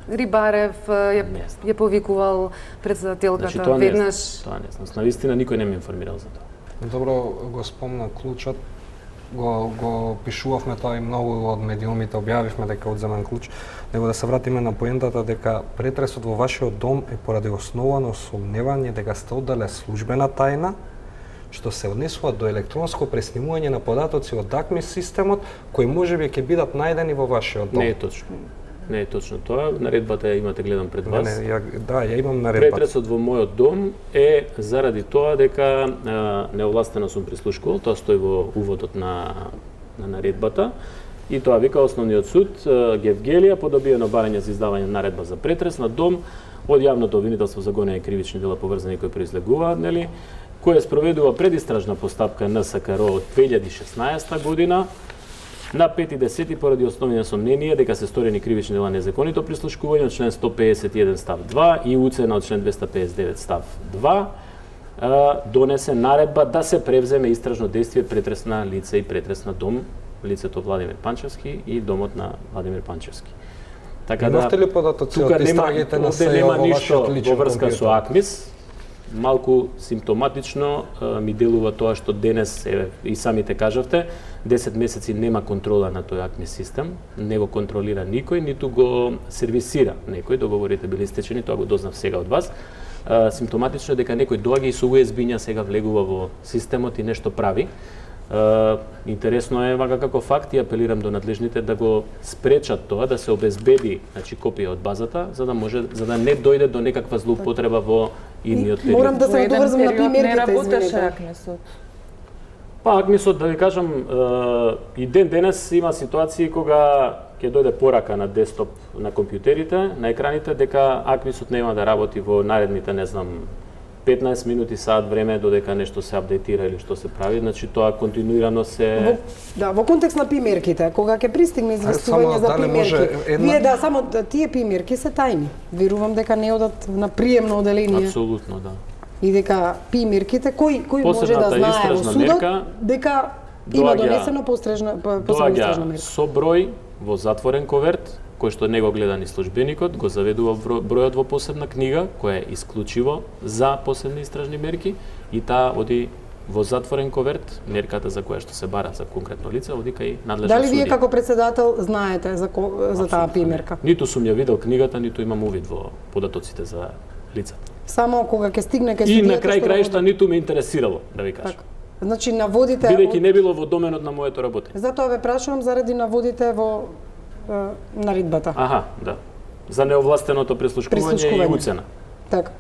Рибарев ја повикувал председателката веднаш. Тоа не знам. Навистина никој не ме информирал за тоа. Добро го спомна клучот. Го пишувавме тоа и многу од медиумите објавивме дека одземен клуч. Него да се вратиме на поентата дека претресот во вашиот дом е поради основано сомневање дека сте оддале службена тајна, што се однесува до електронско преснимување на податоци од ДАКМИ системот, кои можеби ќе бидат најдени во вашиот дом. Не е точно. Не е точно тоа. Наредбата ја имате, гледам пред вас. Ја имам наредбата. Претресот во мојот дом е заради тоа дека неовластено сум прислушкувал, тоа стои во уводот на наредбата. И тоа вика основниот суд Гевгелија по добиено барање за издавање наредба за претрес на дом од јавното обвинителство за гонење кривични дела поврзани кои произлегуваат, нели, која спроведува предистражна постапка НСКРО од 2016 година. На 5.10 поради основни сомненија дека се сторени кривични дела незаконито прислушкување од член 151 став 2 и уцена од член 259 став 2, донесе наредба да се превземе истражно действие претрес на лице и претрес на дом, лицето Владимир Панчевски и домот на Владимир Панчевски. Така да, имавте ли податоци од истрагите на СЕО во вашиот личен во врска со АКМИС? Малку симптоматично ми делува тоа што денес, и самите кажавте, 10 месеци нема контрола на тој АКМИС систем, не го контролира никој, ниту го сервисира некој, договорите били истечени, тоа го дознав сега од вас. Симптоматично е дека некој доаѓа и со USB-ња сега влегува во системот и нешто прави. Интересно е вака како факт и апелирам до надлежните да го спречат тоа, да се обезбеди, значи, копија од базата, за да не дојде до некаква злоупотреба во идниот период. Морам да се надоврзам на примерките, не работеше АКМИСот. Па АКМИСот, да ви кажам, и ден денес има ситуации кога ќе дојде порака на десктоп на компјутерите, на екраните, дека АКМИСот нема да работи во наредните, не знам, 15 минути, саат време додека нешто се апдейтира или што се прави, значи тоа континуирано се во контекст на примерките, кога ќе пристигне известување за примерки. Вие само тие примерки се тајни. Верувам дека не одат на приемно оделение. Апсолутно, да. И дека примерките кој може да знае во судот дека има донесено посебна истражна мерка. Со број во затворен коверт, кој што не го гледа ни службеникот, го заведува бројот во посебна книга, која е исклучиво за посебни истражни мерки, и таа оди во затворен коверт мерката за која што се бара за конкретно лице, оди кај надлежна Дали вие судија. како председател знаете за таа примерка? Ниту сум ја видел книгата, ниту имам увид во податоците за лицата. Само кога ќе стигне кај И судијата на крај што краишта наводи- ниту ме интересирало, да ви кажам. Така. Значи наводите Бидејќи не било во доменот на моето работење. Затоа ве прашувам заради наводите во наредбата. Аха, да. За неовластеното прислушкување и уцена. Така.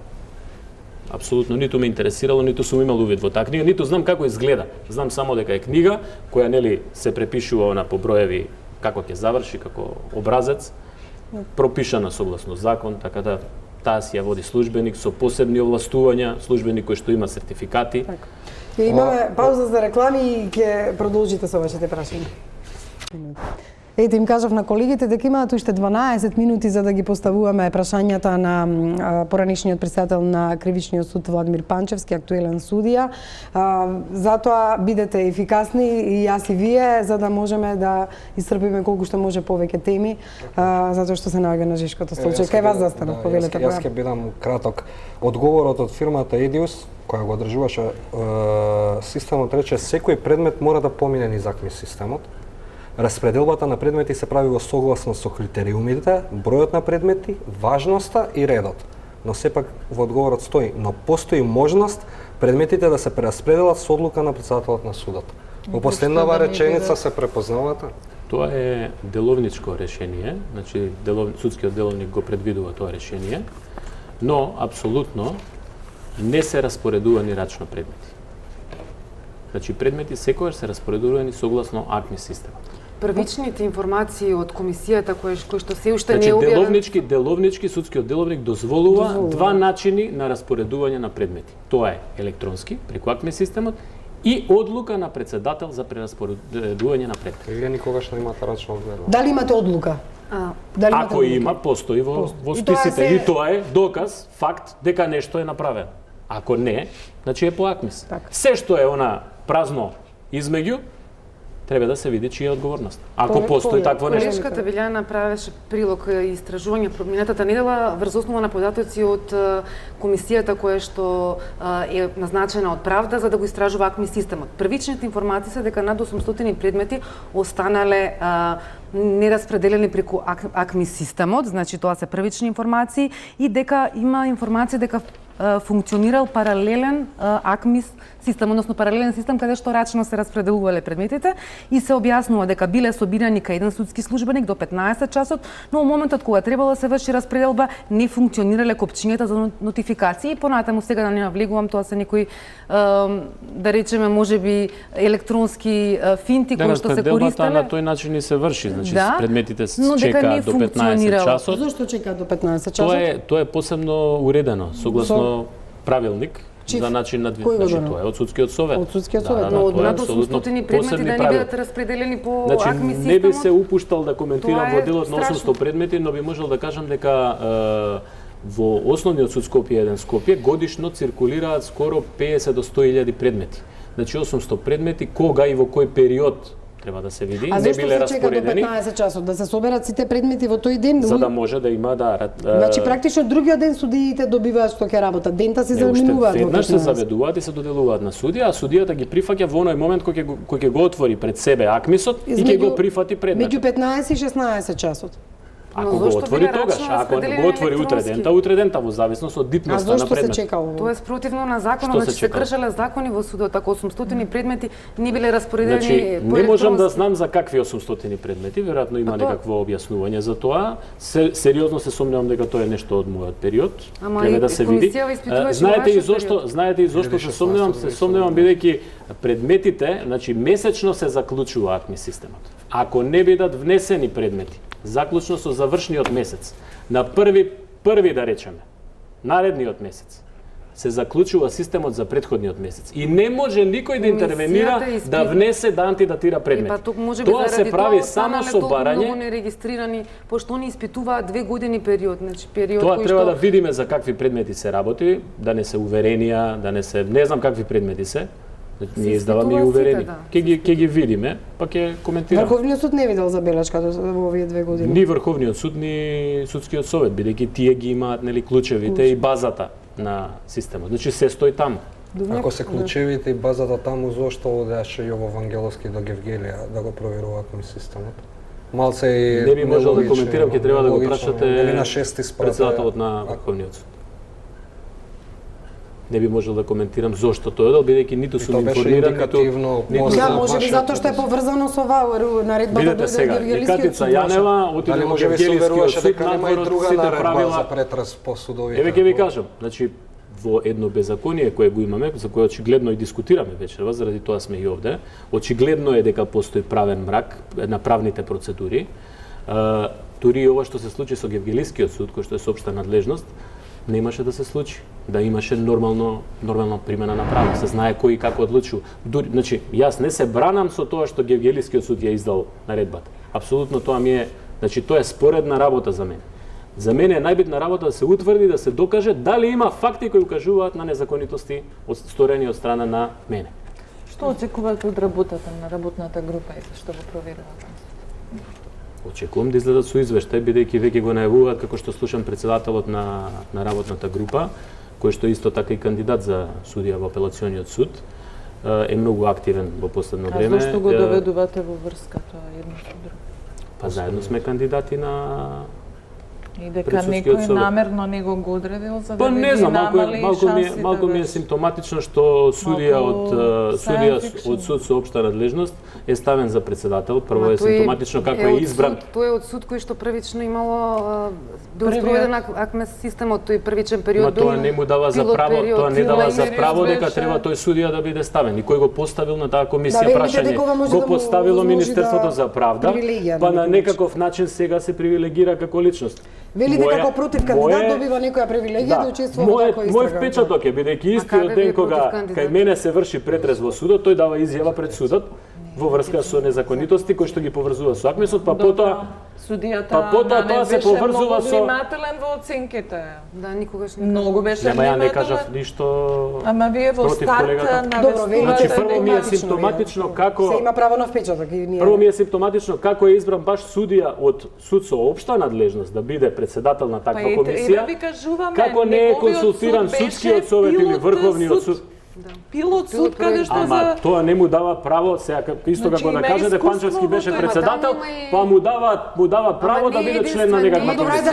Апсолутно ниту ме интересирало, ниту сум имал увид во таа книга, ниту знам како изгледа. Знам само дека е книга која нели се препишува на поброеви како ќе заврши, како образец, пропишана согласно закон, така да таа си ја води службеник со посебни овластувања, службеник кој што има сертификати. Така. Ќе имаме пауза за реклами и ќе продолжите со вашите прашања. Ете, им кажав на колегите дека имаат уште 12 минути за да ги поставуваме прашањата на поранишниот председател на Кривичниот суд Владимир Панчевски, актуелен судија. Затоа бидете ефикасни и јас и вие, за да можеме да исцрпиме колку што може повеќе теми, затоа што се наоѓа на жешкото столче. Кај вас застанав, повелете. Јас ќе бидам краток. Одговорот од фирмата Едиус, која го одржуваше системот, рече секој предмет мора да помине низ АКМИС системот. Распределбата на предмети се прави во согласно со критериумите, бројот на предмети, важноста и редот. Но сепак во одговорот стои, но постои можност предметите да се прераспределат со одлука на председателот на судот. Во последнава реченица се препознавате? Тоа е деловничко решение, значи судскиот деловник го предвидува тоа решение, но апсолутно не се распоредувани рачно предмети. Значи предмети секогаш се распоредувани согласно АКМИС системот. Првичните информации од комисијата кои што се уште Значи не е објавен. деловнички судскиот деловник дозволува два начини на распоредување на предмети. Тоа е електронски преку АКМИС системот и одлука на председател за прераспоредување на предмети. Вие никогаш не имате рачно одгледано. Дали имате одлука? Дали имате Ако одлука? има, постои во И тоа списите се- и тоа е доказ, факт дека нешто е направено. Ако не, значи е по АКМИС. Така. Се што е она празно измеѓу, треба да се види чија е одговорност. Ако Поле- постои поле- такво нешто. Колешката Билјана направеше прилог и истражување минатата недела врз основа на податоци од комисијата која што е назначена од Правда за да го истражува АКМИ системот. Првичните информации се дека над 800 предмети останале нераспределени преку АКМИ системот, значи тоа се првични информации и дека има информација дека функционирал паралелен АКМИС систем, односно паралелен систем каде што рачно се распределувале предметите и се објаснува дека биле собирани кај еден судски службеник до 15 часот, но во моментот кога требало да се врши распределба не функционирале копчињата за нотификации и понатаму сега да не навлегувам, тоа се некои да речеме можеби електронски финти кои што се користеле. На тој начин и се врши, значи Да, предметите но дека не чекаат до 15 функционирало. часот. Зошто чекаат до 15 часот? Тоа е посебно уредено согласно правилник Чиф. за начин на Кој го значи донел? тоа е од судскиот совет. Од судскиот совет, Но од тоа е над апсолутно 800 предмети посебни да не правила. бидат распределени по Значи, АКМИ системот. не би се упуштал да коментирам Тоа е во делот на страшно. 800 предмети, но би можел да кажам дека во основниот суд Скопје 1 Скопје годишно циркулираат скоро 50 до 100.000 предмети. Значи 800 предмети, кога и во кој период треба да се види, А не зошто биле се чека до распоредени, 15 часот? Да се соберат сите предмети во тој ден? за да може да има Значи практично другиот ден судиите добиваат што ќе работат. Дента се заминуваат во веднаш се 15. заведуваат и се доделуваат на судија, а судијата ги прифаќа во оној момент кој ќе го отвори пред себе АКМИСот и ќе го прифати предметот. Меѓу 15 и 16 часот. Ако Но го зошто отвори биле тогаш, рачно ако не распределени го отвори електронски? утре дента, во зависност од А дитноста на зошто се предметот. чека ово? Тоа е спротивно на Што законот, се значи се чекало? кршеле закони во судот, ако 800 предмети не биле распоредени Значи, по не можам да електронски. знам за какви 800 предмети, веројатно има А тоа- некакво објаснување за тоа. Сериозно се сомневам дека тоа е нешто од мојот период. Ама Треба и да се види. комисија испитуваше Знаете и вашиот зошто, период. знаете и зошто се сомневам, бидејќи предметите, значи месечно се заклучува АКМИ системот. Ако не бидат внесени предмети, заклучно со завршниот месец, на први да речеме, наредниот месец, се заклучува системот за претходниот месец. И не може никој да интервенира Комисијата да внесе да антидатира предмети. Па тук може би Тоа заради се прави тоа само останале со толку многу барање. нерегистрирани, пошто они испитуваат 2 години период, значи период Тоа кој треба што да видиме за какви предмети се работи, да не се уверенија, да не се не знам какви предмети се. Ние издаваме и испитуваат уверени. сите, да. Ќе ги видиме, па ќе коментираме. Врховниот суд не видел забелешка во овие 2 години. Ни Врховниот суд, ни Судскиот совет, бидејќи тие ги имаат нели клучевите и базата на системот. Значи се стои таму. Дувњак? Ако се клучевите и базата таму, зошто одеше Јово Вангеловски до Гевгелија да го проверува акми системот? Малце и не би можел да коментирам, ќе треба да го прашате на шести спрат председателот на Врховниот суд. Не би можел да коментирам зошто тој одел, бидејќи ниту сум информиран, ниту Да, може би затоа што е поврзано со оваа наредбата до Гевгелискиот суд. Катица Јанева отиде во Гевгелискиот суд, надвор сите правила за претрес по судовите. Еве ќе ви кажам, значи во едно беззаконие кое го имаме, за кое очигледно и дискутираме вечерва, заради тоа сме и овде, очигледно е дека постои правен мрак на правните процедури. Дури ова што се случи со Гевгелискиот суд, кој што е соопшта надлежност, немаше да се случи, да имаше нормална примена на право, се знае кој и како одлучува. Значи, јас не се бранам со тоа што Гевгелискиот суд ја издал наредбата. Апсолутно тоа ми е, значи тоа е споредна работа за мене. За мене е најбитна работа да се утврди, да се докаже дали има факти кои укажуваат на незаконитости сторени од страна на мене. Што очекувате од работата на работната група и што го проверувате? Очекувам да излезат со извештај, бидејќи веќе го најавуваат, како што слушам председателот на работната група, кој што исто така и кандидат за судија во апелациониот суд, е многу активен во последно време. А зашто го доведувате во врска тоа едно со друго? Па заедно сме кандидати на И дека некој намерно не го одредил за да не знам, малку ми е симптоматично што судија од суд со општа надлежност е ставен за председател. Прво е симптоматично како е избран. Тој е од суд кој што првично имало бил спроведен акме системот тој првичен период. Тоа не му дава за право, тоа не дава за право дека треба тој судија да биде ставен. И кој го поставил на таа комисија прашање? Го поставило Министерството за правда, па на некаков начин сега се привилегира како личност. Велите како против кандидат добива некоја привилегија да учествува во таква истрага. Мој впечаток е, бидејќи истиот ден кога кај мене се врши претрес во судот, тој дава изјава пред судот во врска со незаконитости кои што ги поврзува со акмисот, па потоа судијата тоа се поврзува со внимателен во оценките. Да, никогаш не. Многу беше внимателен. Нема, ја не кажав ништо. Ама вие во старт навестувате. Значи прво ми е симптоматично како се има право на впечаток и ние. Прво ми е симптоматично како е избран баш судија од суд со општа надлежност да биде председател на таква комисија. Како не е консултиран судскиот совет или врховниот суд? Пилот суд каде што за Ама тоа не му дава право, сега исто како да кажете Панчевски беше председател, па му дава право да биде член на некаква комисија.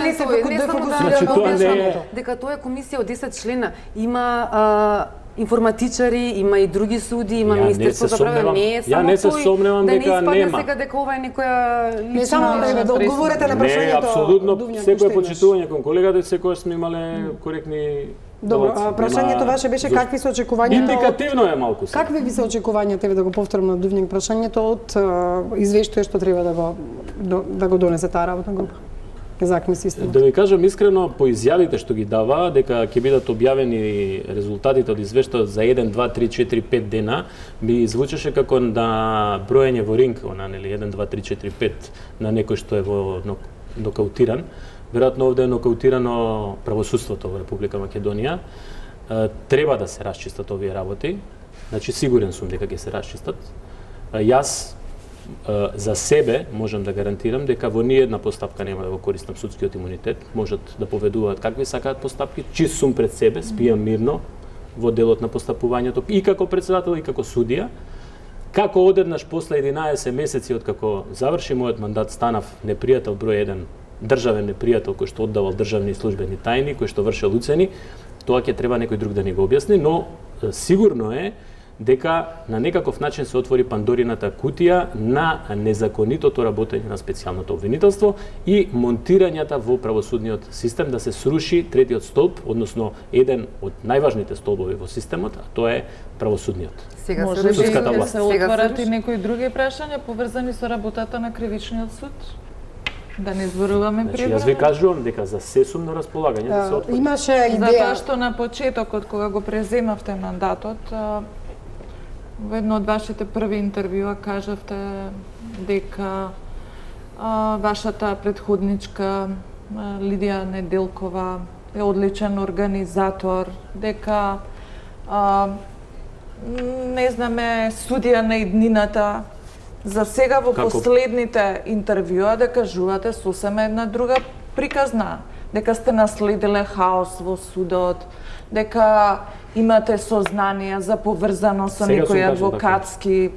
Значи тоа не е дека тоа е комисија од 10 члена. Има информатичари, има и други суди, има Министерство за правда, не е само ја не се сомневам дека нема. Да не испадне сега дека ова е некоја лична... Не само да одговорите на прашањето. Не, апсолутно, секој почитување кон колегата, секојаш сме имале коректни. Добро, прашањето ваше беше какви се очекувањата? Индикативно е малку. Какви ви се очекувањата, еве да го повторам на Дувњак прашањето од извештај што треба да го донесе таа работна група? Да ви кажам искрено, по изјавите што ги дава, дека ќе бидат објавени резултатите од извештајот за 1, 2, 3, 4, 5 дена, ми звучеше како на броење во ринг, нели 1, 2, 3, 4, 5 на некој што е во нокаутиран. Веројатно овде е нокаутирано правосудството во Република Македонија. Треба да се расчистат овие работи. Значи сигурен сум дека ќе се расчистат. Јас за себе можам да гарантирам дека во ниедна постапка нема да го користам судскиот имунитет. Можат да поведуваат какви сакаат постапки. Чист сум пред себе, спијам мирно во делот на постапувањето и како председател и како судија. Како одеднаш после 11 месеци од како заврши мојот мандат станав непријател број 1, државен непријател кој што оддавал државни службени тајни, кој што вршел уцени, тоа ќе треба некој друг да ни го објасни, но сигурно е дека на некаков начин се отвори Пандорината кутија на незаконитото работење на специјалното обвинителство и монтирањата во правосудниот систем да се сруши третиот столб, односно еден од најважните столбови во системот, а тоа е правосудниот. Сега се отварат и некои други прашања поврзани со работата на кривичниот суд? Да не зборуваме преврано. Јас ви кажувам дека за се сум на располагање да се отвори. Имаше идеја затоа што на почетокот кога го преземавте мандатот, во едно од вашите први интервјуа кажавте дека вашата предходничка Лидија Неделкова е одличен организатор, дека не знаме судија на иднината. За сега во последните интервјуа да кажувате сосема една друга приказна, дека сте наследиле хаос во судот, дека имате сознание за поврзано со некои адвокатски.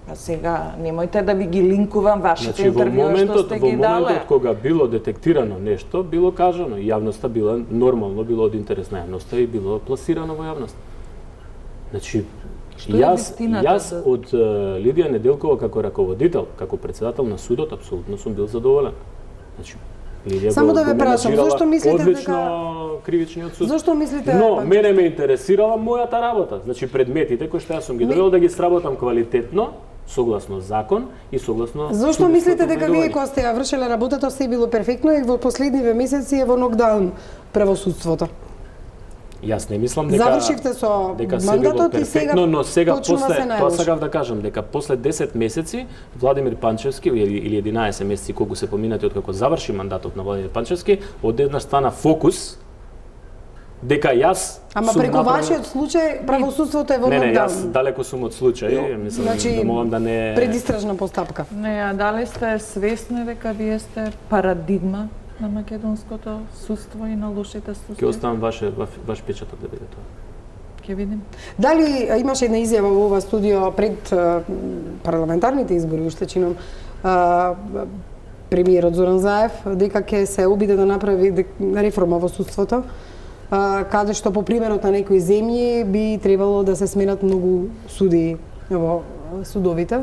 А сега немојте да ви ги линкувам вашите интервјуи што сте ги дале. Во моментот кога било детектирано нешто, било кажано, јавноста била нормално, било од интерес на јавноста и било пласирано во јавност. Значи, јас од Лидија Неделкова како раководител, како председател на судот, апсолутно сум бил задоволен. Значи, Лидија само да ве прашам, зошто мислите одлично кривичниот суд? Зошто мислите? Но мене ме интересирала мојата работа, значи предметите кои што јас сум ги довел да ги сработам квалитетно, согласно закон и согласно. Зошто мислите дека вие кога сте ја вршеле работата се било перфектно и во последниве месеци е во нокдаун правосудството? Јас не мислам дека завршивте со мандатот и сега, но сега после тоа сакав да кажам дека после 10 месеци Владимир Панчевски или 11 месеци колку се поминати откако заврши мандатот на Владимир Панчевски, одеднаш стана фокус дека јас Ама преку вашиот случај правосудството е во нокдаун. Не, јас далеко сум од случај, мислам да молам да не предистражна постапка. Не, а дали сте свесни дека вие сте парадигма на македонското судство и на лошите судства? Ќе оставам ваш печаток да биде тоа. Ќе видим. Дали имаше една изјава во ова студио пред парламентарните избори, уште чином, премиерот Зоран Заев, дека ќе се обиде да направи реформа во судството, каде што по примерот на некои земји би требало да се сменат многу суди во судовите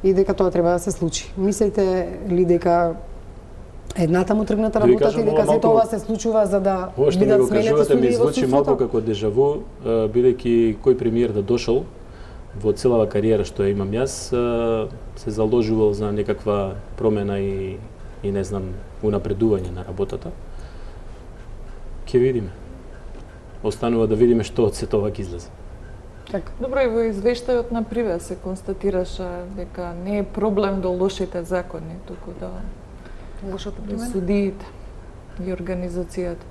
и дека тоа треба да се случи. Мислите ли дека едната му тргната работата и дека се тоа се случува за да бидат сменети суди во судството? Малку како дежаву, бидејќи кој премиер да дошол во целава кариера што ја имам јас, се заложувал за некаква промена и не знам, унапредување на работата. Ќе видиме. Останува да видиме што од сето ова ќе излезе. Така. Добро, и во извештајот на Приве се констатираше дека не е проблем до лошите закони, туку да судиите и организацијата.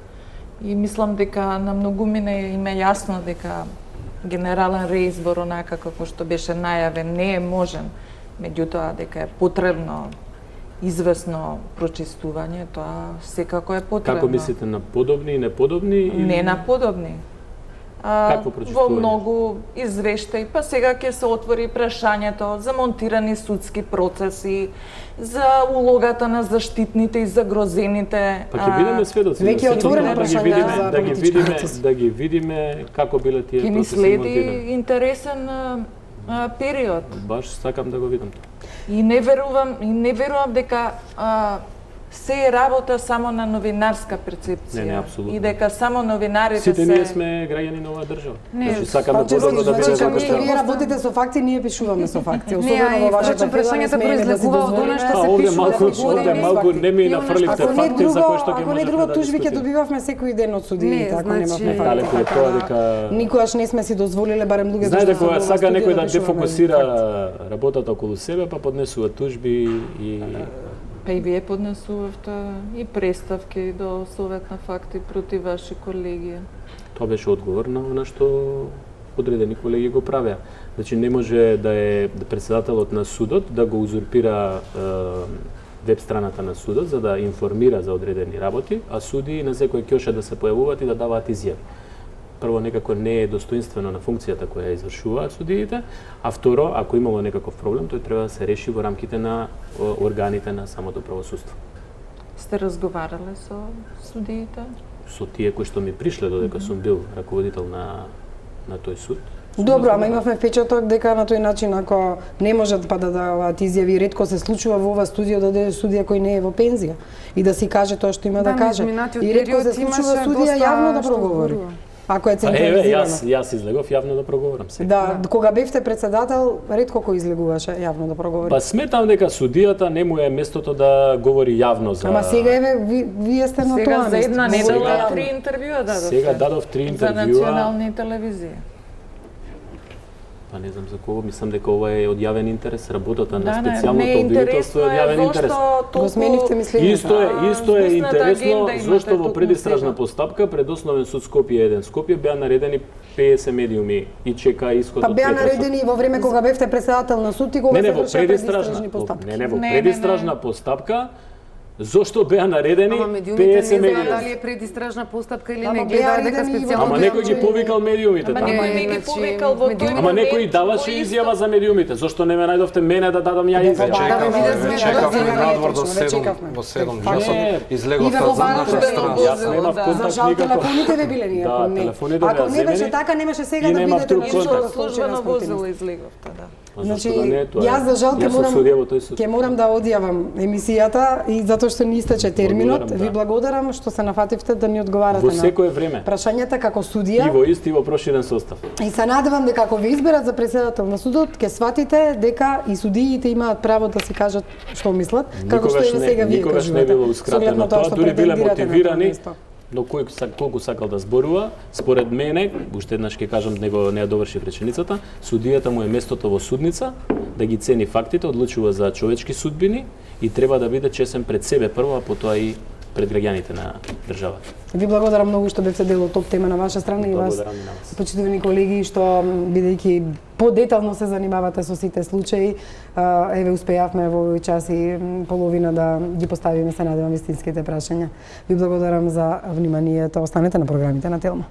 И мислам дека на многумина им е јасно дека генерален реизбор онака како што беше најавен не е можен, меѓутоа дека е потребно известно прочистување, тоа секако е потребно. Како мислите, на подобни и неподобни? Не на подобни. Какво прочистување? Во многу извештаи, па сега ќе се отвори прашањето за монтирани судски процеси, за улогата на заштитните и загрозените. Па ќе бидеме сведоци. Веќе отворено прашање за политички да ги видиме како биле тие процеси. Ќе ни следи интересен период. Баш сакам да го видам тоа. И не верувам дека се е работа само на новинарска перцепција. Не, апсолутно. И дека само новинарите Сите ние сме граѓани на оваа држава. Значи сакаме подобро да биде како што. Вие работите со факти, ние пишуваме со факти. Особено во вашето прашањето произлегува од она што се пишува овде малку не ми нафрливте факти за кои што ги можеме да. Ако не друго тужби ќе добивавме секој ден од судиите, ако немавме факти. Далеко е тоа дека никогаш не сме си дозволиле барем луѓето. Знаете кога сака некој да дефокусира работата околу себе, па поднесува тужби и Па и вие поднесувавте и преставки до Совет на факти против ваши колеги. Тоа беше одговор на она што одредени колеги го правеа. Значи не може да е председателот на судот да го узурпира веб страната на судот за да информира за одредени работи, а суди на секој ќоше да се појавуваат и да даваат изјави. Прво, некако не е достоинствено на функцијата која ја извршуваат судиите, а второ, ако имало некаков проблем, тој треба да се реши во рамките на органите на самото правосудство. Сте разговарале со судиите? Со тие кои што ми пришле додека сум бил раководител на тој суд. Добро, ама имавме впечаток дека на тој начин ако не можат па да даваат изјави, ретко се случува во ова студио да дојде судија кој не е во пензија и да си каже тоа што има да каже. И ретко се случува судија јавно да проговори. Ако е централизирано. Јас излегов јавно да проговорам сега. Да, кога бевте председател, ретко кој излегуваше јавно да проговори. Па сметам дека судијата не му е местото да говори јавно за. Ама сега еве вие сте на тоа. Сега за една недела 3 интервјуа дадовте. Сега дадов 3 интервјуа за национални телевизии. Па не знам за кого, мислам дека ова е од јавен интерес, работата на специјалното обвинителство е од јавен интерес. Го сменивте мислењето. Исто е интересно зошто во предистражна постапка пред Основен суд Скопје 1 Скопје беа наредени 50 медиуми и чека исход од Па беа наредени во време кога бевте председател на суд и кога се вршеа предистражни постапки. Не, во предистражна постапка Зошто беа наредени 50 не знаат медиуми? дали е предистражна постапка или Ама не, беа гледаат дека редени и специјално... Ама некој ги повикал медиумите Ама таму. некој не ги значи, повикал во тој Ама некој момент, даваше во изјава за медиумите. Зошто не ме најдовте мене да дадам ја изјава? Чекавме надвор до Ве 7 чекавме. до 7 Па часот, не. излеговте И ве од задната побарате страна. во Јас немав Да. За контакт жал никако. телефоните ве биле ние, Да, ако не. телефоните Ако беа не беше земени така, немаше сега и да немав бидете друг на контакт. Со службено возило излеговте, да. Значи, Зашто да не е тоа? јас за жал ќе Јас сум морам судија во тој суд. ќе морам да одјавам емисијата и затоа што ни истече терминот. Благодарам, Ви да. благодарам што се нафативте да ни одговарате Во на секое време. прашањата како И судија. во ист и во проширен состав. И се надевам дека ако ве изберат за председател на судот, ќе сватите дека и судиите имаат право да си кажат што мислат, како што и сега вие никогаш не кажувате. било Со ускратено оглед на тоа тоа, што дури биле претендирате на тоа мотивирани, место. но колку сакал да зборува, според мене, уште еднаш ќе кажам, него не ја доврши реченицата, судијата му е местото во судница, да ги цени фактите, одлучува за човечки судбини и треба да биде чесен пред себе прво, а потоа и пред граѓаните на државата. Ви благодарам многу што бевте дел од топ тема на ваша страна и вас, Благодарам и на вас. почитувани колеги, што бидејќи подетално се занимавате со сите случаи, еве успеавме во овој час и половина да ги поставиме, се надевам, истинските прашања. Ви благодарам за вниманието. Останете на програмите на Телма.